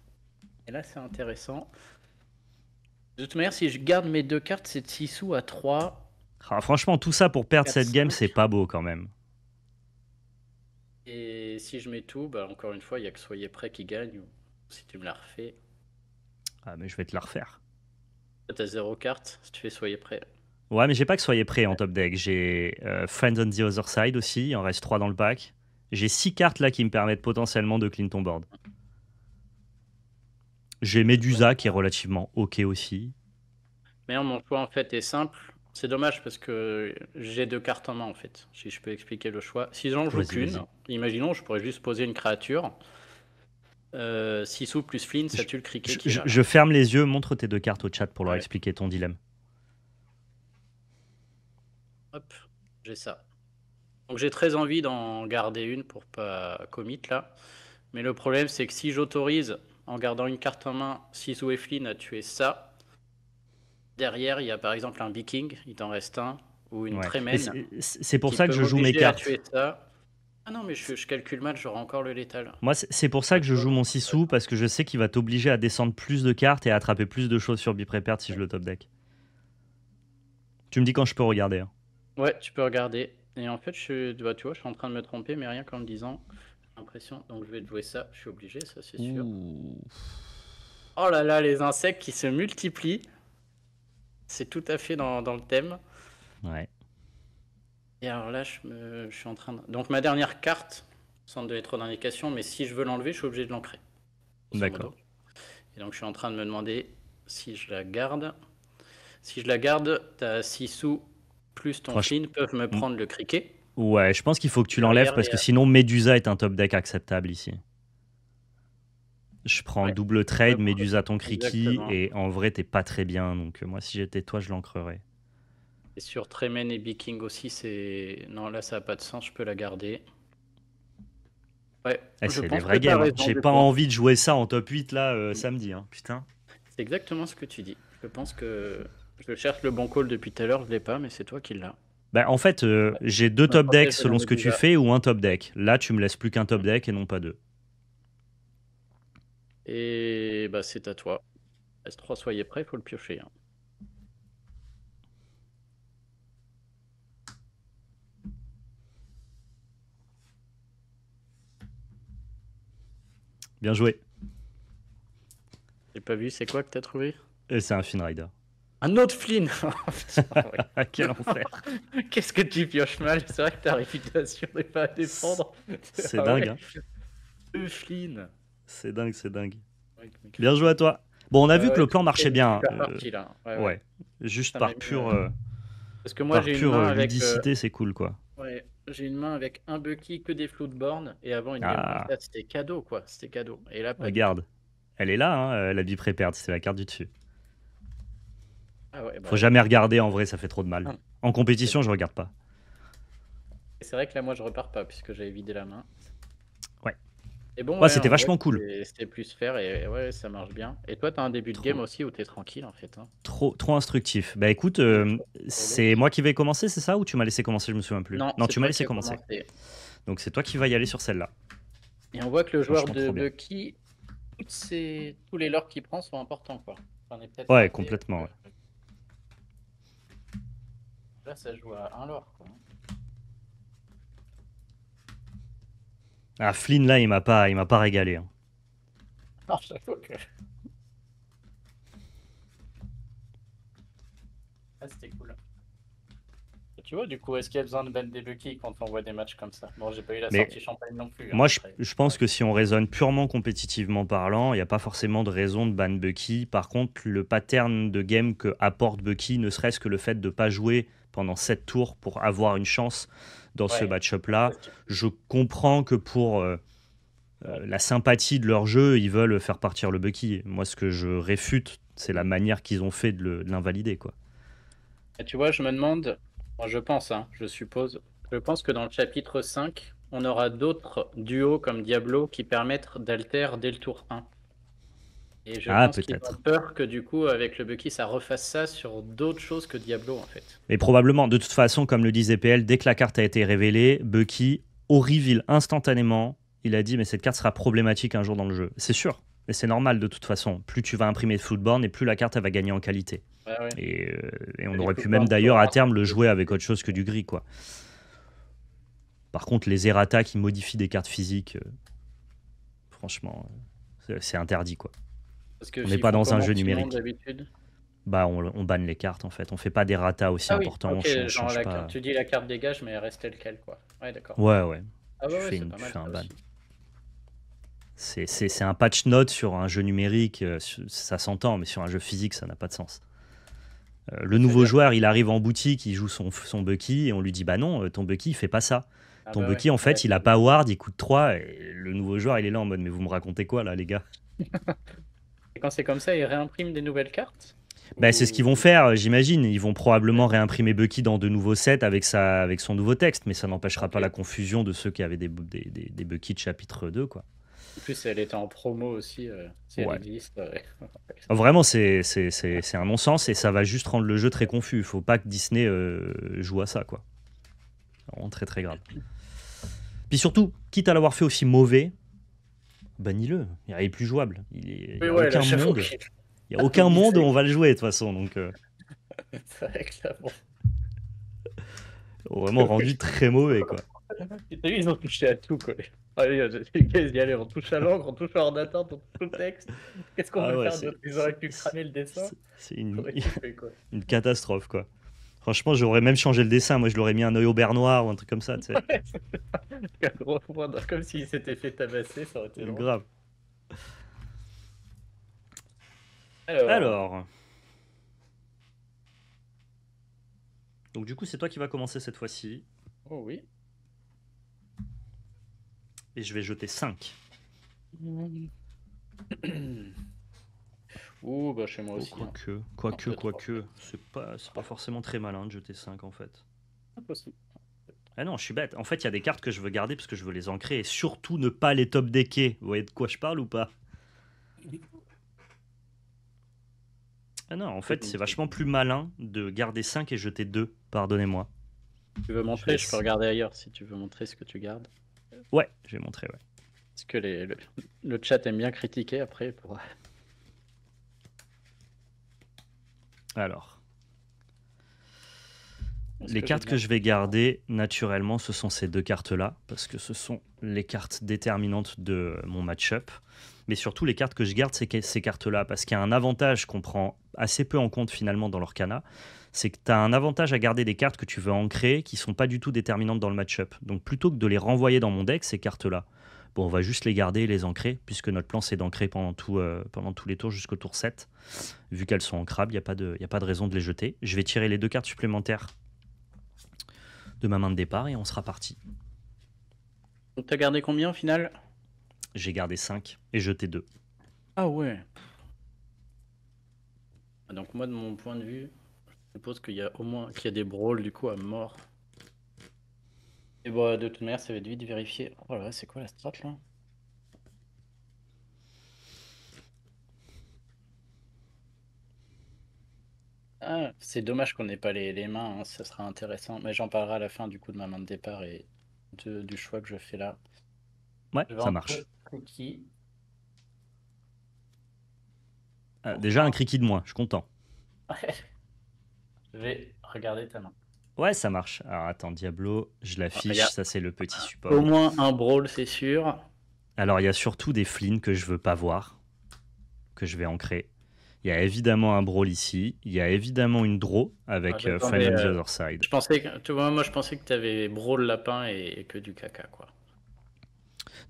et là, c'est intéressant. De toute manière, si je garde mes 2 cartes, c'est de 6 sous à 3. Ah, franchement, tout ça pour perdre 4, cette game, 5. c'est pas beau quand même. Et si je mets tout, bah encore une fois, il n'y a que Soyez prêt qui gagne, ou si tu me la refais. Ah, mais je vais te la refaire. T'as 0 carte, si tu fais Soyez prêt. Ouais, mais j'ai pas que soyez prêts en top deck. J'ai Friends on the Other Side aussi, il en reste 3 dans le pack. J'ai 6 cartes là qui me permettent potentiellement de clean ton board. J'ai Medusa qui est relativement ok aussi. Mais mon choix en fait est simple. C'est dommage parce que j'ai 2 cartes en main en fait. Si je peux expliquer le choix. Si j'en joue Vas-y, qu'une, vas-y. imaginons, je pourrais juste poser une créature. Sisu plus Flynn, ça tue le cricket qui est là. Je ferme les yeux, montre tes 2 cartes au chat pour leur Ouais. expliquer ton dilemme. Hop, j'ai ça. Donc j'ai très envie d'en garder une pour pas commit là. Mais le problème, c'est que si j'autorise, en gardant une carte en main, Sisu et Flynn à tuer ça, derrière, il y a par exemple un Viking, il t'en reste un, ou une Ouais. Tremen. C'est pour qui ça que peut je joue mes m'obliger à cartes. tuer ça. Ah non, mais je calcule mal, j'aurai encore le létal. Moi, c'est pour ça que je joue mon Sisu, parce que je sais qu'il va t'obliger à descendre plus de cartes et à attraper plus de choses sur Biprepare si je le top deck. Tu me dis quand je peux regarder. Hein. Ouais, tu peux regarder. Et en fait, tu vois, je suis en train de me tromper, mais rien qu'en me disant, j'ai l'impression, donc je vais te jouer ça, je suis obligé, ça c'est sûr. Oh là là, les insectes qui se multiplient. C'est tout à fait dans le thème. Ouais. Et alors là, je suis en train de... Donc ma dernière carte, sans donner trop d'indications, mais si je veux l'enlever, je suis obligé de l'ancrer. D'accord. Et donc je suis en train de me demander si je la garde. Si je la garde, t'as Sisu plus ton Flynn peuvent me prendre le cricket. Ouais, je pense qu'il faut que tu l'enlèves parce que sinon Medusa est un top deck acceptable ici. Je prends double trade, Medusa ton cricket, et en vrai t'es pas très bien, donc moi si j'étais toi je l'ancrerais. Et sur Tremen et Viking aussi, c'est... Non, là ça n'a pas de sens, je peux la garder. Ouais, c'est des vrais games. J'ai pas envie de jouer ça en top 8 là samedi, hein. Putain. C'est exactement ce que tu dis. Je pense que je cherche le bon call depuis tout à l'heure, je l'ai pas, mais c'est toi qui l'as. Bah, en fait, j'ai 2 top decks selon ce que tu fais ou un top deck. Là, tu me laisses plus qu'un top deck et non pas 2. Et bah c'est à toi. S3, soyez prêts, il faut le piocher. Hein. Bien joué. J'ai pas vu, c'est quoi que t'as trouvé? C'est un Flynn Rider. Un autre Flynn. Quel enfer. Qu'est-ce que tu pioches mal? C'est vrai que ta réputation n'est pas à défendre. C'est dingue. Hein. Le Flynn. C'est dingue, c'est dingue. Bien joué à toi. Bon, on a vu que le plan marchait bien. Parti, là. Ouais. Juste par pure, parce que moi, j'ai une main avec ludicité, c'est cool, quoi. Ouais, j'ai une main avec un Bucky, que des Floodborn, et avant une game comme ça, c'était cadeau, quoi. C'était cadeau. Et là, regarde, elle est là, hein, la Biprepare, c'est la carte du dessus. Ah ouais, bah faut jamais regarder, en vrai, ça fait trop de mal. En compétition, je regarde pas. C'est vrai que là, moi, je repars pas, puisque j'avais vidé la main. Ouais. Et bon, ouais, c'était vachement cool. C'était plus faire, et ouais, ça marche bien. Et toi, t'as un début de game aussi où t'es tranquille, en fait. Hein. Trop instructif. Bah écoute, c'est moi qui vais commencer, c'est ça? Ou tu m'as laissé commencer, je me souviens plus. Non, tu m'as laissé commencer. Donc c'est toi qui vas y aller sur celle-là. Et on voit que le joueur de Bucky, tous les lores qu'il prend sont importants, quoi. Ouais, complètement. Ouais. Là, ça joue à un lore, quoi. Ah, Flynn, là, il m'a pas régalé. Hein. Non, j'avoue que... Ah, c'était cool. Tu vois, du coup, est-ce qu'il y a besoin de ban des Bucky quand on voit des matchs comme ça? Bon, j'ai pas eu la sortie champagne non plus. Moi, je pense que si on raisonne purement compétitivement parlant, il n'y a pas forcément de raison de ban Bucky. Par contre, le pattern de game que apporte Bucky, ne serait-ce que le fait de ne pas jouer pendant 7 tours pour avoir une chance dans ce match-up-là, je comprends que pour la sympathie de leur jeu, ils veulent faire partir le Bucky. Moi, ce que je réfute, c'est la manière qu'ils ont fait de l'invalider, quoi. Et tu vois, je me demande... Moi, je pense, hein, je suppose. Je pense que dans le chapitre 5, on aura d'autres duos comme Diablo qui permettent d'alter dès le tour 1. Et je pense qu'ils ont peur que du coup, avec le Bucky, ça refasse ça sur d'autres choses que Diablo, en fait. Mais probablement, de toute façon, comme le disait PL, dès que la carte a été révélée, Bucky, au reveal instantanément, il a dit mais cette carte sera problématique un jour dans le jeu. C'est sûr, et c'est normal de toute façon. Plus tu vas imprimer de Floodborn et plus la carte elle va gagner en qualité. Ouais. Et on aurait pu même d'ailleurs à terme le jouer avec autre chose que du gris, quoi. Par contre, les errata qui modifient des cartes physiques, franchement, c'est interdit, quoi. Parce que on n'est pas dans un jeu numérique. Bah, on banne les cartes en fait. On fait pas des ratas aussi importants. Okay, change pas. Tu dis la carte dégage, mais elle reste telle quelle, quoi. Ouais, d'accord. Ouais. Ah tu fais un ban. C'est un patch note sur un jeu numérique, ça s'entend, mais sur un jeu physique, ça n'a pas de sens. Le nouveau joueur, il arrive en boutique, il joue son Bucky et on lui dit bah non, ton Bucky il fait pas ça. Ah Ton bah ouais. Bucky, en Ouais, fait, il a pas Ward, il coûte 3 et le nouveau joueur, il est là en mode, mais vous me racontez quoi là, les gars? et quand c'est comme ça, ils réimpriment des nouvelles cartes? Bah, c'est ce qu'ils vont Ou... faire, j'imagine. Ils vont probablement Ouais. réimprimer Bucky dans de nouveaux sets avec son nouveau texte, mais ça n'empêchera Ok. pas la confusion de ceux qui avaient des Bucky de chapitre 2, quoi. En plus, elle était en promo aussi, si elle Ouais. existe. Ouais. Vraiment, c'est un non-sens et ça va juste rendre le jeu très confus. Faut pas que Disney joue à ça, quoi. Vraiment très très grave. Puis surtout, quitte à l'avoir fait aussi mauvais, bannis-le. Il est plus jouable. Il Oui, y a ouais, là, aucun j'avoue monde. qu'il est Il y a aucun monde où atomisé. on va le jouer de toute façon. Donc, C'est vrai que là, bon. vraiment rendu très mauvais, quoi. Et t'as vu, ils ont touché à tout, quoi. Allez, les gars, ils y allaient, on touche à l'encre, on touche à hors d'attente, on touche au texte. Qu'est-ce qu'on Ah peut ouais, faire d'autre? Ils auraient pu cramer le dessin. c'est Ils auraient tout fait, quoi. une catastrophe, quoi. Franchement, j'aurais même changé le dessin. Moi, je l'aurais mis un œil au beurre noir ou un truc comme ça, tu sais. Ouais, c'est un gros point, comme s'il s'était fait tabasser, ça aurait été drôle. Grave. Alors, Alors. Donc, du coup, c'est toi qui vas commencer cette fois-ci. oh oui. Et je vais jeter 5. Ouh, bah chez moi Oh, aussi. Hein. quoique. C'est pas forcément très malin de jeter 5 en fait. Impossible. Ah non, je suis bête. En fait, il y a des cartes que je veux garder parce que je veux les ancrer et surtout ne pas les top decker. Vous voyez de quoi je parle ou pas? Ah non, en fait, c'est vachement plus malin de garder 5 et jeter 2. Pardonnez-moi. Tu veux montrer? Je peux regarder ailleurs si tu veux montrer ce que tu gardes. Ouais, je vais montrer, ouais. Parce que le chat aime bien critiquer après. Alors. Est-ce Les que cartes j'ai que bien- je vais garder, naturellement, ce sont ces deux cartes-là, parce que ce sont les cartes déterminantes de mon match-up. Mais surtout, les cartes que je garde, c'est ces cartes-là, parce qu'il y a un avantage qu'on prend assez peu en compte finalement dans l'Orcana, c'est que tu as un avantage à garder des cartes que tu veux ancrer qui sont pas du tout déterminantes dans le match-up. Donc plutôt que de les renvoyer dans mon deck, ces cartes-là, bon, on va juste les garder et les ancrer, puisque notre plan c'est d'ancrer pendant tous les tours jusqu'au tour 7. Vu qu'elles sont ancrables, il n'y a pas de raison de les jeter. Je vais tirer les deux cartes supplémentaires de ma main de départ et on sera parti. Donc t'as gardé combien au final? J'ai gardé 5 et jeté 2. Ah ouais. Donc moi de mon point de vue, je suppose qu'il y a au moins qu'il y a des brawls du coup à mort. Et bah de toute manière ça va être vite vérifié. Oh là là, c'est quoi la strat là? Ah, c'est dommage qu'on n'ait pas les mains, hein, ça sera intéressant. Mais j'en parlerai à la fin du coup de ma main de départ et du choix que je fais là. Ouais, Je vais ça en marche. cookie. Déjà un criqui de moins, je suis content. Je vais regarder ta main. Ouais, ça marche. Alors attends, Diablo, je l'affiche, Regarde. ça c'est le petit Au support. moins un brawl, c'est sûr. Alors il y a surtout des flins que je veux pas voir, que je vais ancrer. Il y a évidemment un brawl ici, il y a évidemment une draw avec Attends, Find mais, on the Other Side. je pensais que, tu vois, moi je pensais que tu avais brawl lapin et que du caca quoi.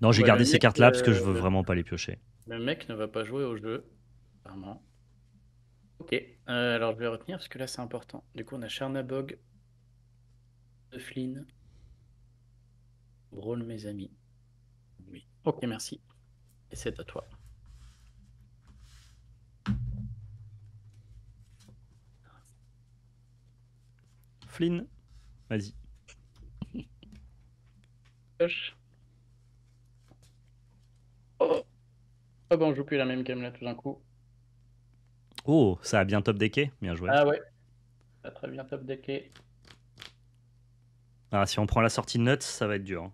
Non, j'ai Bah, gardé ces cartes-là parce que je veux vraiment pas les piocher. le mec ne va pas jouer au jeu, vraiment. Ok, alors je vais retenir parce que là c'est important. Du coup on a Charnabog, de Flynn, brawl mes amis. Oui. Ok, merci. Et c'est à toi. Flynn, vas-y. Oh, oh bah on joue plus la même game là tout d'un coup. Oh, ça a bien top decké, bien joué. Ah ouais, ça a très bien top decké. Ah, si on prend la sortie de nuts, ça va être dur.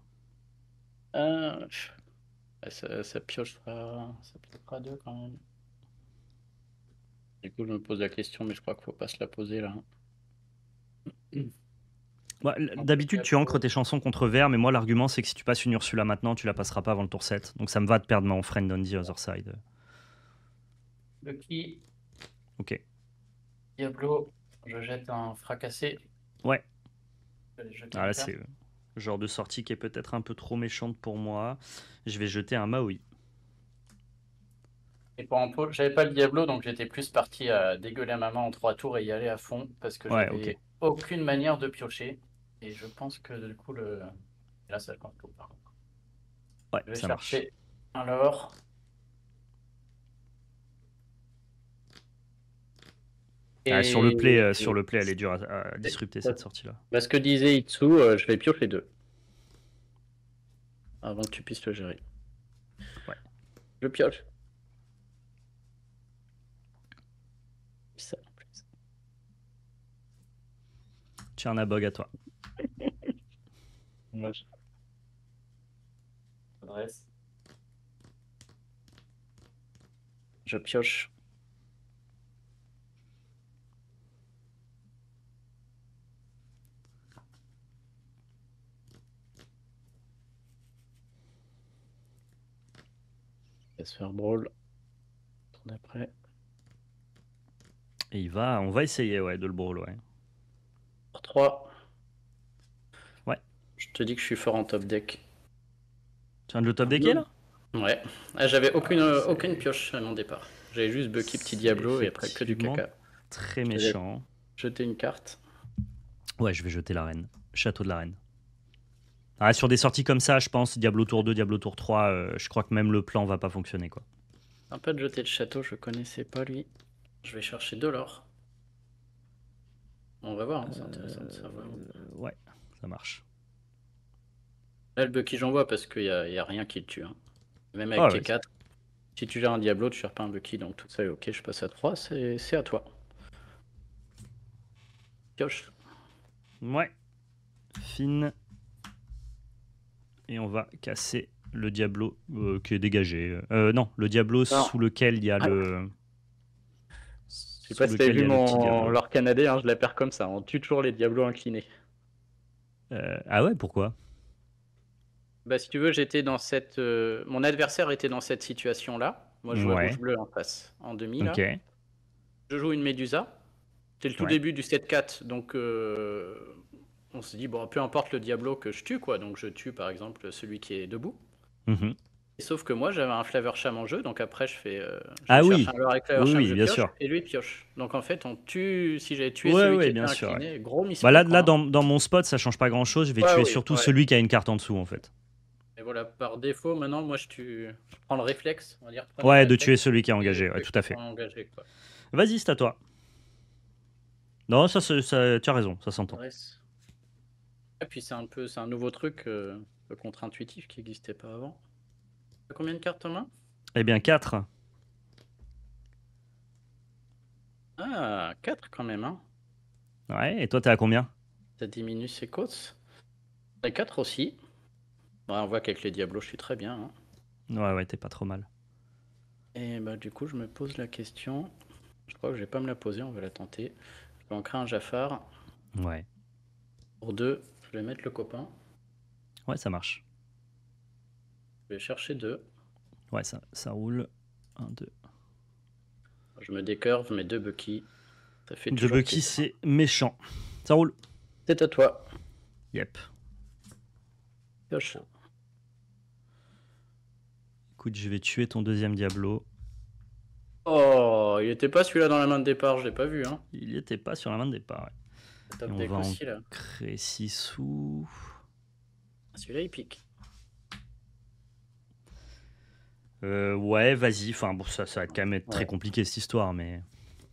Ça piochera deux quand même. Du coup, je me pose la question, mais je crois qu'il faut pas se la poser là. Ouais, d'habitude, tu ancres tes chansons contre vert, mais moi, l'argument, c'est que si tu passes une Ursula maintenant, tu la passeras pas avant le tour 7. Donc ça me va de perdre mon friend on the other side. Lucky, Ok. Diablo, je jette un fracassé. Ouais. Je vais jeter Ah, un là, chat. c'est le genre de sortie qui est peut-être un peu trop méchante pour moi. Je vais jeter un Maui. Et pour en pot, j'avais pas le Diablo, donc j'étais plus parti à dégueuler à ma main en 3 tours et y aller à fond parce que Ouais, j'avais ok. aucune manière de piocher. Et je pense que du coup, Là, ça compte tout, par contre. Ouais, Je vais ça marche. chercher alors. Sur le play, Et elle est dure à disrupter cette sortie-là. ce que disait Itsu, je vais piocher 2. Avant que tu puisses le gérer. Ouais. Je pioche. Ça, en plus. Tiens, un bug à toi. Adresse. Je pioche. On va se faire brawl. Tour d'après. Et on va essayer de le brawl, ouais. 3. Ouais. Je te dis que je suis fort en top deck. Tu viens de le top decker là? Ouais. Ah, j'avais aucune pioche à mon départ. J'avais juste Bucky, petit Diablo et après que du caca. Très méchant. Jeter une carte. Ouais, je vais jeter la reine. Château de la reine. Sur des sorties comme ça, je pense, Diablo tour 2, Diablo tour 3, je crois que même le plan va pas fonctionner, quoi. Sympa de jeter le château, je connaissais pas lui. Je vais chercher de l'or. On va voir, hein, c'est intéressant de savoir. Ouais, ça marche. Là, le Bucky, j'envoie parce qu'il y a rien qui le tue. Hein. Même avec tes 4. Si tu gères un Diablo, tu gères pas un Bucky, donc tout ça est ok, je passe à 3, c'est à toi. Pioche. Ouais. Fine. Et on va casser le Diablo qui est dégagé. Non, le Diablo sous lequel il y a le... Je sais pas si t'avais vu mon lore canadien, hein, je la perds comme ça. On tue toujours les Diablos inclinés. Ah ouais, pourquoi? Bah si tu veux, j'étais dans cette... mon adversaire était dans cette situation-là. Moi, je jouais rouge bleu en face, en demi, là. Okay. Je joue une Médusa. C'était le tout début du 7-4, donc on se dit, bon, peu importe le Diablo que je tue, quoi. Donc je tue, par exemple, celui qui est debout. Et sauf que moi, j'avais un Flavor Sham en jeu, donc après, je fais... ah oui, un leurre avec Flavor Sham, je bien pioche, sûr. et lui pioche. Donc en fait, on tue... Si j'avais tué celui qui était incliné, gros misclic. Bah là, dans mon spot, ça change pas grand-chose. Je vais tuer surtout celui qui a une carte en dessous, en fait. Et voilà, par défaut, maintenant, moi, je prends le réflexe, on va dire. De tuer celui qui est engagé, tout à fait. Vas-y, c'est à toi. Non, ça tu as raison, ça s'entend. Et puis c'est un nouveau truc contre-intuitif qui n'existait pas avant. T'as combien de cartes en main? Eh bien, 4. Ah, 4 quand même, hein. Ouais, et toi, t'es à combien? Ça diminue ses côtes. T'as 4 aussi. Ouais, on voit qu'avec les Diablos, je suis très bien. Hein. Ouais, t'es pas trop mal. Et bah du coup, je me pose la question. Je crois que je vais pas me la poser, on va la tenter. Je vais en créer un Jafar. Ouais. Pour 2, je vais mettre le copain. Ouais, ça marche. Je vais chercher 2. Ouais, ça roule. 1, 2. Je me décurve, mes 2 Bucky. Ça fait 2 Bucky, c'est méchant. Ça roule. C'est à toi. Yep. Pioche. Écoute, je vais tuer ton deuxième Diablo. Oh, il était pas celui-là dans la main de départ, je l'ai pas vu. Hein. Il était pas sur la main de départ, ouais. Et on va aussi, en créer 6 sous. Celui-là, il pique. Ouais, vas-y. Enfin, bon, ça va quand même être très compliqué cette histoire, mais...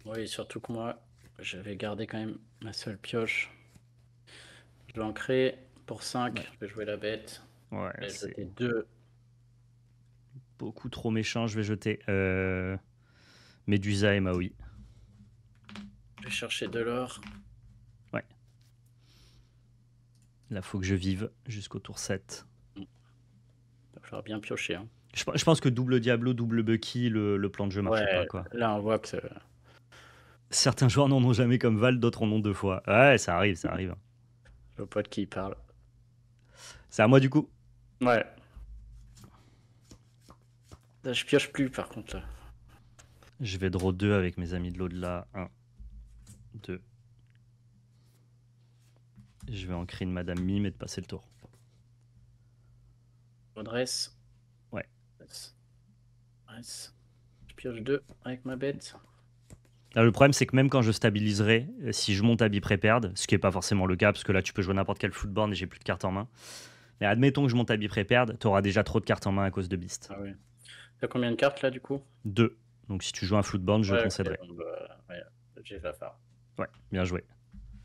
Oui, surtout que moi, j'avais gardé quand même ma seule pioche. Je vais en créer pour 5. Je vais jouer la bête. Ouais, je vais jeter 2. Beaucoup trop méchant. Je vais jeter Médusa et Maui. Je vais chercher de l'or. Ouais. Là, faut que je vive jusqu'au tour 7. Il va falloir bien piocher. Hein. Je pense que double Diablo, double Bucky, le plan de jeu marche pas. Quoi. Là, on voit que... Certains joueurs n'en ont jamais comme Val, d'autres en ont 2 fois. Ouais, ça arrive. Je vois pas de qui il parle. C'est à moi, du coup. Ouais. Là, je pioche plus, par contre. Là. Je vais draw 2 avec mes amis de l'au-delà. 1, 2. Je vais en créer une Madame Mime et de passer le tour. Redresse. Ouais. Je pioche 2 avec ma bête. Là, le problème, c'est que même quand je stabiliserai, si je monte à bi pré-perd, ce qui n'est pas forcément le cas, parce que là, tu peux jouer n'importe quel footboard et j'ai plus de cartes en main. Mais admettons que je monte à Be Prepared, tu auras déjà trop de cartes en main à cause de Beast. Ah oui. T'as combien de cartes là du coup? 2. Donc si tu joues un Floodbound, je Ouais, ok, concéderai. donc, ouais, j'ai la faire. Ouais, bien joué.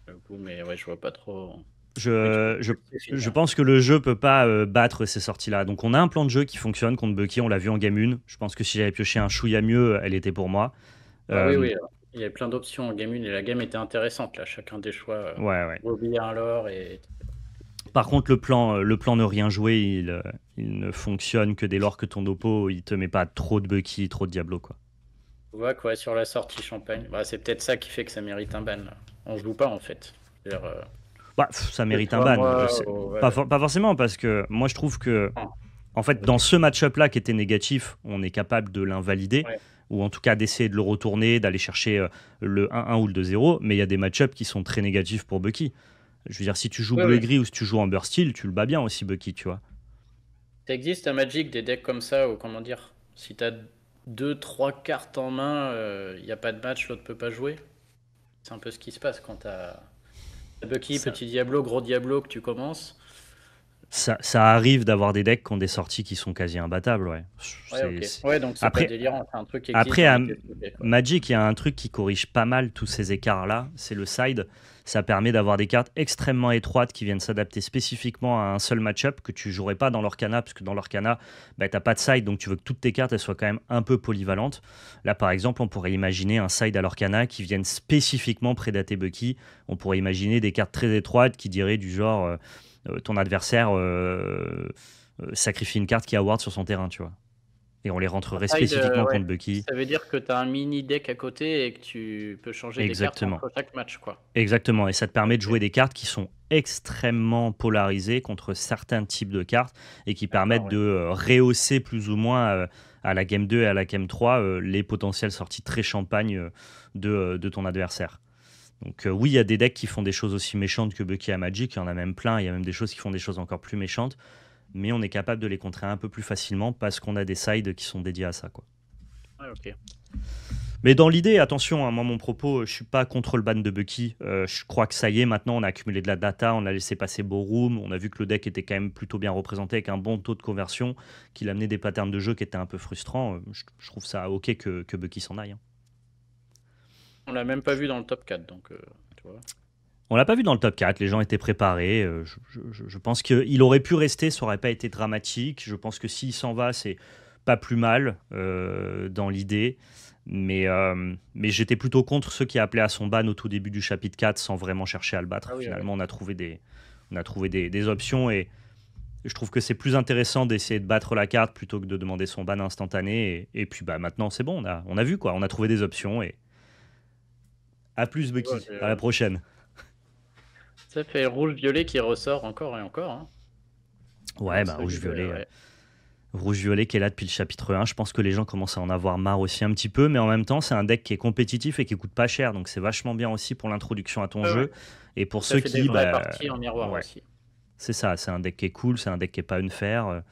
Du coup, mais ouais, je vois pas trop. Oui, Je pense que le jeu peut pas battre ces sorties-là. Donc on a un plan de jeu qui fonctionne contre Bucky, on l'a vu en game 1. Je pense que si j'avais pioché un chouïa mieux, elle était pour moi. Ah oui, Euh, oui. Il y avait plein d'options en game 1 et la game était intéressante là. Chacun des choix. ouais, ouais. Bobby un lore et. Par contre, le plan ne rien jouer, il ne fonctionne que dès lors que ton oppo, il te met pas trop de Bucky, trop de Diablo, quoi. On voit quoi sur la sortie champagne. Bah, c'est peut-être ça qui fait que ça mérite un ban là. On joue pas en fait. C'est-à-dire, Bah, ça mérite un 2-3 ban. mois, Pas, ouais. pas forcément, parce que moi je trouve que, Ah, en fait, dans ce match-up-là qui était négatif, on est capable de l'invalider, ouais. ou en tout cas d'essayer de le retourner, d'aller chercher le 1-1 ou le 2-0, mais il y a des match-ups qui sont très négatifs pour Bucky. Je veux dire, si tu joues Ouais, ouais. bleu-gris ou si tu joues Amber Steel, tu le bats bien aussi, Bucky, tu vois. Ça existe à Magic des decks comme ça, ou comment dire, si t'as 2-3 cartes en main, il n'y a pas de match, l'autre peut pas jouer. C'est un peu ce qui se passe quand t'as Bucky, Ça, petit Diablo, gros Diablo que tu commences. ça arrive d'avoir des decks qui ont des sorties qui sont quasi imbattables, ouais. Ouais, ok. Ouais, donc c'est pas Après, délirant, c'est un truc qui existe, Après, on à était expliqué, quoi. Magic, il y a un truc qui corrige pas mal tous ces écarts-là, c'est le side. Ça permet d'avoir des cartes extrêmement étroites qui viennent s'adapter spécifiquement à un seul match-up que tu jouerais pas dans l'Orcana, parce que dans l'Orcana, bah, t'as pas de side, donc tu veux que toutes tes cartes elles soient quand même un peu polyvalentes. Là, par exemple, on pourrait imaginer un side à l'Orcana qui vienne spécifiquement prédater Bucky. On pourrait imaginer des cartes très étroites qui diraient du genre ton adversaire sacrifie une carte qui a ward sur son terrain, tu vois. Et on les rentrerait Side, spécifiquement ouais. contre Bucky. Ça veut dire que t'as un mini deck à côté et que tu peux changer des cartes Exactement. entre chaque match, quoi. Exactement. Et ça te permet de Ok. jouer des cartes qui sont extrêmement polarisées contre certains types de cartes et qui D'accord, permettent ouais. de rehausser plus ou moins à la game 2 et à la game 3 les potentielles sorties très champagne de ton adversaire. Donc oui, il y a des decks qui font des choses aussi méchantes que Bucky à Magic, il y en a même plein, il y a même des choses qui font des choses encore plus méchantes, mais on est capable de les contrer un peu plus facilement parce qu'on a des sides qui sont dédiés à ça, quoi. Ouais, ok. Mais dans l'idée, attention, hein, moi mon propos, je suis pas contre le ban de Bucky. Je crois que ça y est, maintenant on a accumulé de la data, on a laissé passer Borum, on a vu que le deck était quand même plutôt bien représenté avec un bon taux de conversion, qu'il amenait des patterns de jeu qui étaient un peu frustrants. Je trouve ça ok que Bucky s'en aille, hein. On l'a même pas vu dans le top 4, donc tu vois. On l'a pas vu dans le top 4, les gens étaient préparés. Je pense qu'il aurait pu rester, ça aurait pas été dramatique. Je pense que s'il s'en va, c'est pas plus mal dans l'idée. Mais j'étais plutôt contre ceux qui appelaient à son ban au tout début du chapitre 4 sans vraiment chercher à le battre. Ah oui, ouais. Finalement, on a trouvé des options et je trouve que c'est plus intéressant d'essayer de battre la carte plutôt que de demander son ban instantané. Et puis bah, maintenant, c'est bon, on a vu quoi. On a trouvé des options et à plus, Ouais, Bucky. À la prochaine. ça fait rouge-violet qui ressort encore et encore, hein. Ouais, Vraiment bah solide, rouge-violet. ouais. Rouge-violet qui est là depuis le chapitre 1. Je pense que les gens commencent à en avoir marre aussi un petit peu, mais en même temps, c'est un deck qui est compétitif et qui coûte pas cher, donc c'est vachement bien aussi pour l'introduction à ton Ouais, ouais. jeu. Et pour Ça ceux fait des qui, vraies bah, parties en miroir ouais, aussi. c'est ça, c'est un deck qui est cool, c'est un deck qui est pas une fer.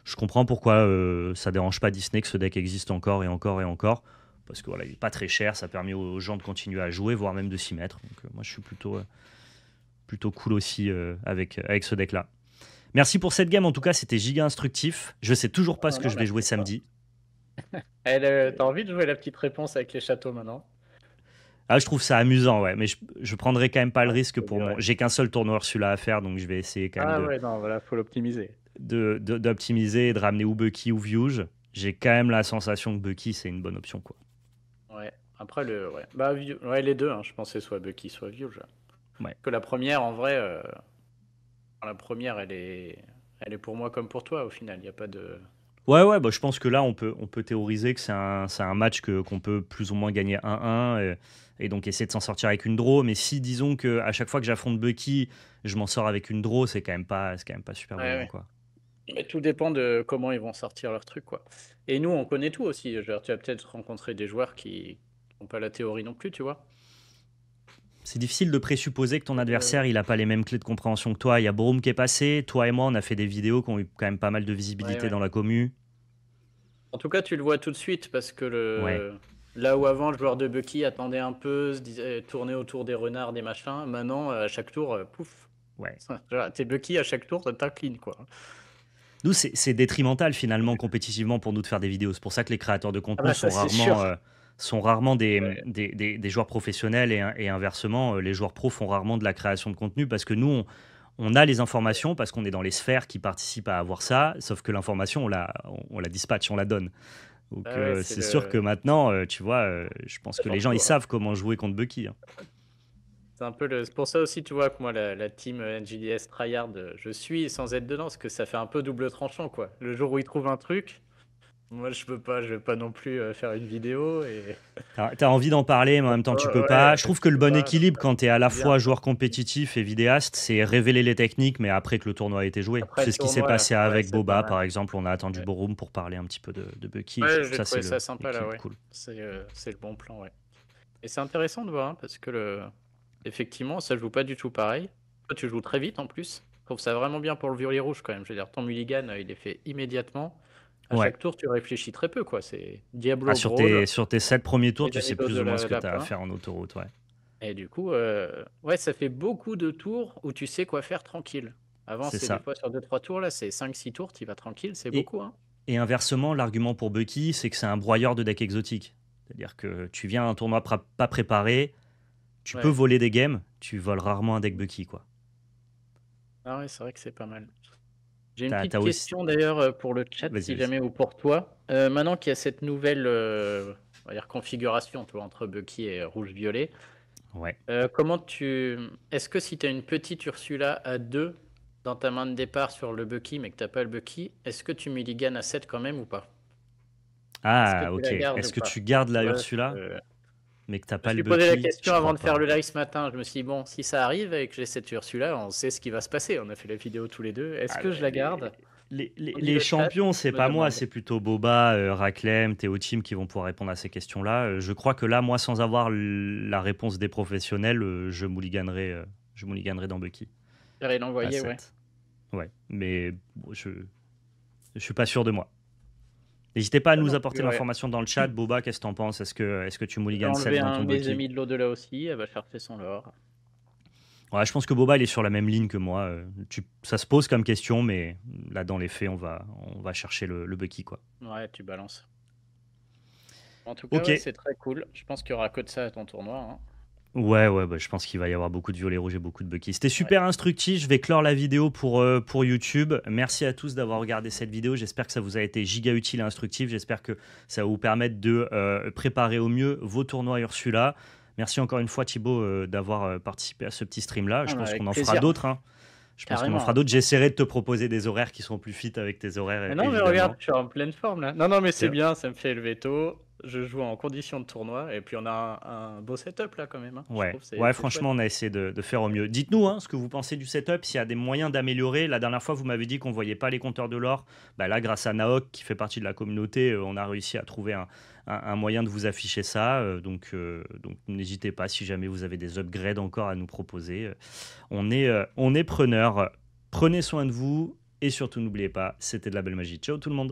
Je comprends pourquoi ça dérange pas Disney que ce deck existe encore et encore et encore, parce que voilà, il est pas très cher, ça permet aux gens de continuer à jouer, voire même de s'y mettre. Donc moi, je suis plutôt cool aussi avec ce deck-là. Merci pour cette game, en tout cas, c'était giga instructif. Je sais toujours pas ce Non, que non, je vais jouer merci à toi. samedi. T'as envie de jouer la petite réponse avec les châteaux maintenant? Ah, je trouve ça amusant, ouais, mais je prendrai quand même pas le Ah, risque faut pour dire, mon. ouais. J'ai qu'un seul tournoi celui-là à faire, donc je vais essayer quand même Ah ouais, non, voilà, faut l'optimiser. d'optimiser et de ramener ou Bucky ou Viewge. J'ai quand même la sensation que Bucky c'est une bonne option, quoi. Ouais. Après, ouais. Bah, ouais, les deux, hein, je pensais soit Bucky, soit View. Ouais. Que la première, en vrai, la première, elle est pour moi comme pour toi, au final. Il n'y a pas de. Ouais, bah, je pense que là, on peut théoriser que c'est un match qu'on peut plus ou moins gagner 1-1 et donc essayer de s'en sortir avec une draw. Mais si, disons que à chaque fois que j'affronte Bucky, je m'en sors avec une draw, c'est quand même pas super Ouais, brillant, ouais. quoi. Mais tout dépend de comment ils vont sortir leur truc, quoi. Et nous, on connaît tout aussi. Je veux dire, tu as peut-être rencontré des joueurs qui n'ont pas la théorie non plus, tu vois. C'est difficile de présupposer que ton Euh, adversaire il a pas les mêmes clés de compréhension que toi. Il y a Broom qui est passé, toi et moi on a fait des vidéos qui ont eu quand même pas mal de Ouais, visibilité ouais. dans la commu. En tout cas, tu le vois tout de suite parce que Ouais, là où avant, le joueur de Bucky attendait un peu, se disait, tournait autour des renards, des machins, maintenant, à chaque tour, pouf. Ouais. Voilà, t'es Bucky à chaque tour, t'inclines, quoi. Nous, c'est détrimental finalement compétitivement pour nous de faire des vidéos. C'est pour ça que les créateurs de Ah contenu bah ça, c'est sûr. sont rarement Ouais. des joueurs professionnels et inversement, les joueurs pros font rarement de la création de contenu parce que nous, on a les informations parce qu'on est dans les sphères qui participent à avoir ça, sauf que l'information, on la dispatche, on la donne. Donc Ah ouais, c'est sûr que maintenant, tu vois, je pense que les gens, surtout, ils savent comment jouer contre Bucky, hein. c'est un peu c'est pour ça aussi, tu vois, que moi, la team NGDS Tryhard, je suis sans être dedans, parce que ça fait un peu double tranchant, quoi. Le jour où ils trouvent un truc, moi, je veux pas non plus faire une vidéo et T'as envie d'en parler, mais en même temps, tu peux pas. ouais, Je trouve que tu le peux bon pas, donc équilibre, quand tu es à la c'est bien, fois quoi. joueur compétitif et vidéaste, c'est révéler les techniques, mais après que le tournoi a été joué. Après C'est le ce qui s'est tournoi, là, passé ouais, avec c'est pas Boba, mal. par exemple. On a attendu Ouais, Borum pour parler un petit peu de Bucky. Et je ouais, trouve que j'ai ça, c'est trouvé ça sympa, là, l'équilibre ouais. cool. C'est le bon plan, ouais. Et c'est intéressant de voir, hein, parce que effectivement, ça joue pas du tout pareil. Toi, tu joues très vite en plus. Je trouve ça vraiment bien pour le violet rouge quand même. Je veux dire, ton mulligan, il est fait immédiatement. À Ouais. chaque tour, tu réfléchis très peu, quoi. C'est Ah, Diablo Brawl, sur tes 7 premiers tours, les tu sais anecdotes plus de ou moins ce que tu as à lapin. faire en autoroute. Ouais. Et du coup, ouais, ça fait beaucoup de tours où tu sais quoi faire tranquille. Avant, C'est c'est des ça. fois sur deux trois tours, là, c'est 5 6 tours, tu vas tranquille, c'est Et, beaucoup, hein. et inversement, l'argument pour Bucky, c'est que c'est un broyeur de deck exotique. C'est-à-dire que tu viens à un tournoi pas préparé, tu peux Ouais. voler des games, tu voles rarement un deck Bucky, quoi. Ah ouais, c'est vrai que c'est pas mal. J'ai une T'as petite aussi. question d'ailleurs pour le chat, Vas-y, si vas-y. jamais, ou pour toi. Maintenant qu'il y a cette nouvelle on va dire configuration, tu vois, entre Bucky et rouge-violet, Ouais. comment tu. Est-ce que si tu as une petite Ursula à 2 dans ta main de départ sur le Bucky, mais que t'as pas le Bucky, est-ce que tu mulliganes à 7 quand même ou pas? Est-ce que Ah, tu ok. la gardes ou Est-ce que pas? tu gardes Tu la vois, Ursula, mais que t'as je me pas le suis posé la Bucky? question Je avant crois de faire pas. le live ce matin. Je me suis dit, bon, si ça arrive et que j'ai cette Ursula, on sait ce qui va se passer. On a fait la vidéo tous les deux. Est-ce Ah, que je la garde? On dit les le chat, champions, c'est me pas moi, demande. c'est plutôt Boba, Raclem, Théo Team qui vont pouvoir répondre à ces questions-là. Je crois que là, moi, sans avoir la réponse des professionnels, je mulliganerai dans Bucky Il à l'envoyait, ouais. 7. Ouais, mais bon, je suis pas sûr de moi. N'hésitez pas à Pas nous non apporter plus, ouais. l'information dans le chat. Boba, qu'est-ce que t'en penses? Est-ce que tu J'ai mulliganes 7 enlevé dans un ton de mes Bucky? amis de l'au-delà aussi, elle va chercher son lore. Ouais, je pense que Boba, il est sur la même ligne que moi. Ça se pose comme question, mais là, dans les faits, on va chercher le Bucky, quoi. Ouais, tu balances. En tout cas, Ok. ouais, c'est très cool. Je pense qu'il y aura que de ça à ton tournoi, hein. Ouais, bah, je pense qu'il va y avoir beaucoup de violets rouges et beaucoup de Bucky. C'était Ouais. super instructif. Je vais clore la vidéo pour YouTube. Merci à tous d'avoir regardé cette vidéo. J'espère que ça vous a été giga utile et instructif. J'espère que ça va vous permettre de préparer au mieux vos tournois Ursula. Merci encore une fois, Thibaut, d'avoir participé à ce petit stream-là. Je Ah, mais pense qu'on avec en fera plaisir, d'autres, hein. Je pense qu'on en carrément, fera hein. d'autres. J'essaierai de te proposer des horaires qui seront plus fit avec tes horaires, Mais non, mais regarde, évidemment. je suis en pleine forme là. Non, non, mais c'est Tiens. bien, ça me fait lever tôt. Je joue en condition de tournoi et puis on a un beau setup là quand même, hein. Je Ouais, trouve que ouais, c'est chouette. franchement, on a essayé de faire au mieux. Dites-nous hein, ce que vous pensez du setup, s'il y a des moyens d'améliorer. La dernière fois, vous m'avez dit qu'on voyait pas les compteurs de l'or. Bah là, grâce à Naok, qui fait partie de la communauté, on a réussi à trouver un moyen de vous afficher ça. Donc n'hésitez pas si jamais vous avez des upgrades encore à nous proposer. On est preneur. Prenez soin de vous et surtout, n'oubliez pas, c'était de la belle magie. Ciao tout le monde.